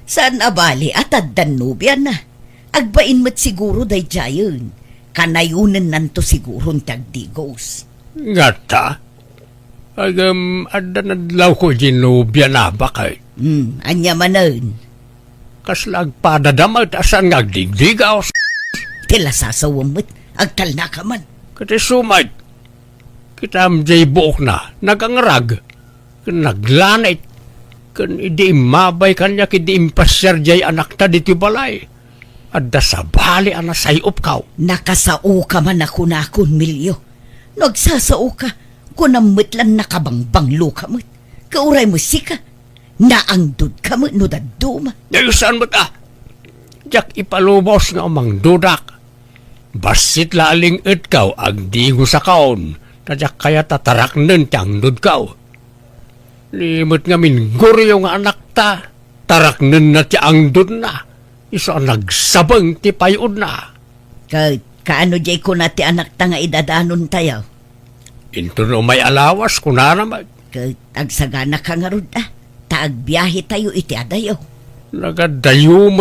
Saan abali at addanubyan na? Agbain mo't siguro day jayon. Kanayunan nanto siguro tagdigos. Nga ta? Adanadlaw ko ginubya na bakay. Anya manan. Kaslag padadamag asan ngagdigdigaw. Tila sasawamot, agtal na ka man. Kati sumay. Kita amjay buok na, nagangrag. Naglanit. Kan idi mabay kanya kidi impasyer jay anak ta diti balay. Adda sa bali ana sayop kaw. Nakasao ka man ako na akong milyo. Nagsasao ka, kunamit lang nakabangbanglo ka mo. Kauray mo sika, naangdod ka mo, no daduma. Nayusan mo ta? Jak ipalubos nga umang dudak. Basit laling itkaw ag digo sa kaon. Tadyak kaya tatarak nun tiyang dud kaw. Limot nga mingguryo nga anak ta. Tarak nun na tiyang dud na. Isa nagsabang ti payod na. Kaano jay ko na ti anak ta nga idadanon tayo? Into no may alawas kunaraman. Tagsagana ka nga rod Taagbiyahe tayo iti adayo. Nagadayo mo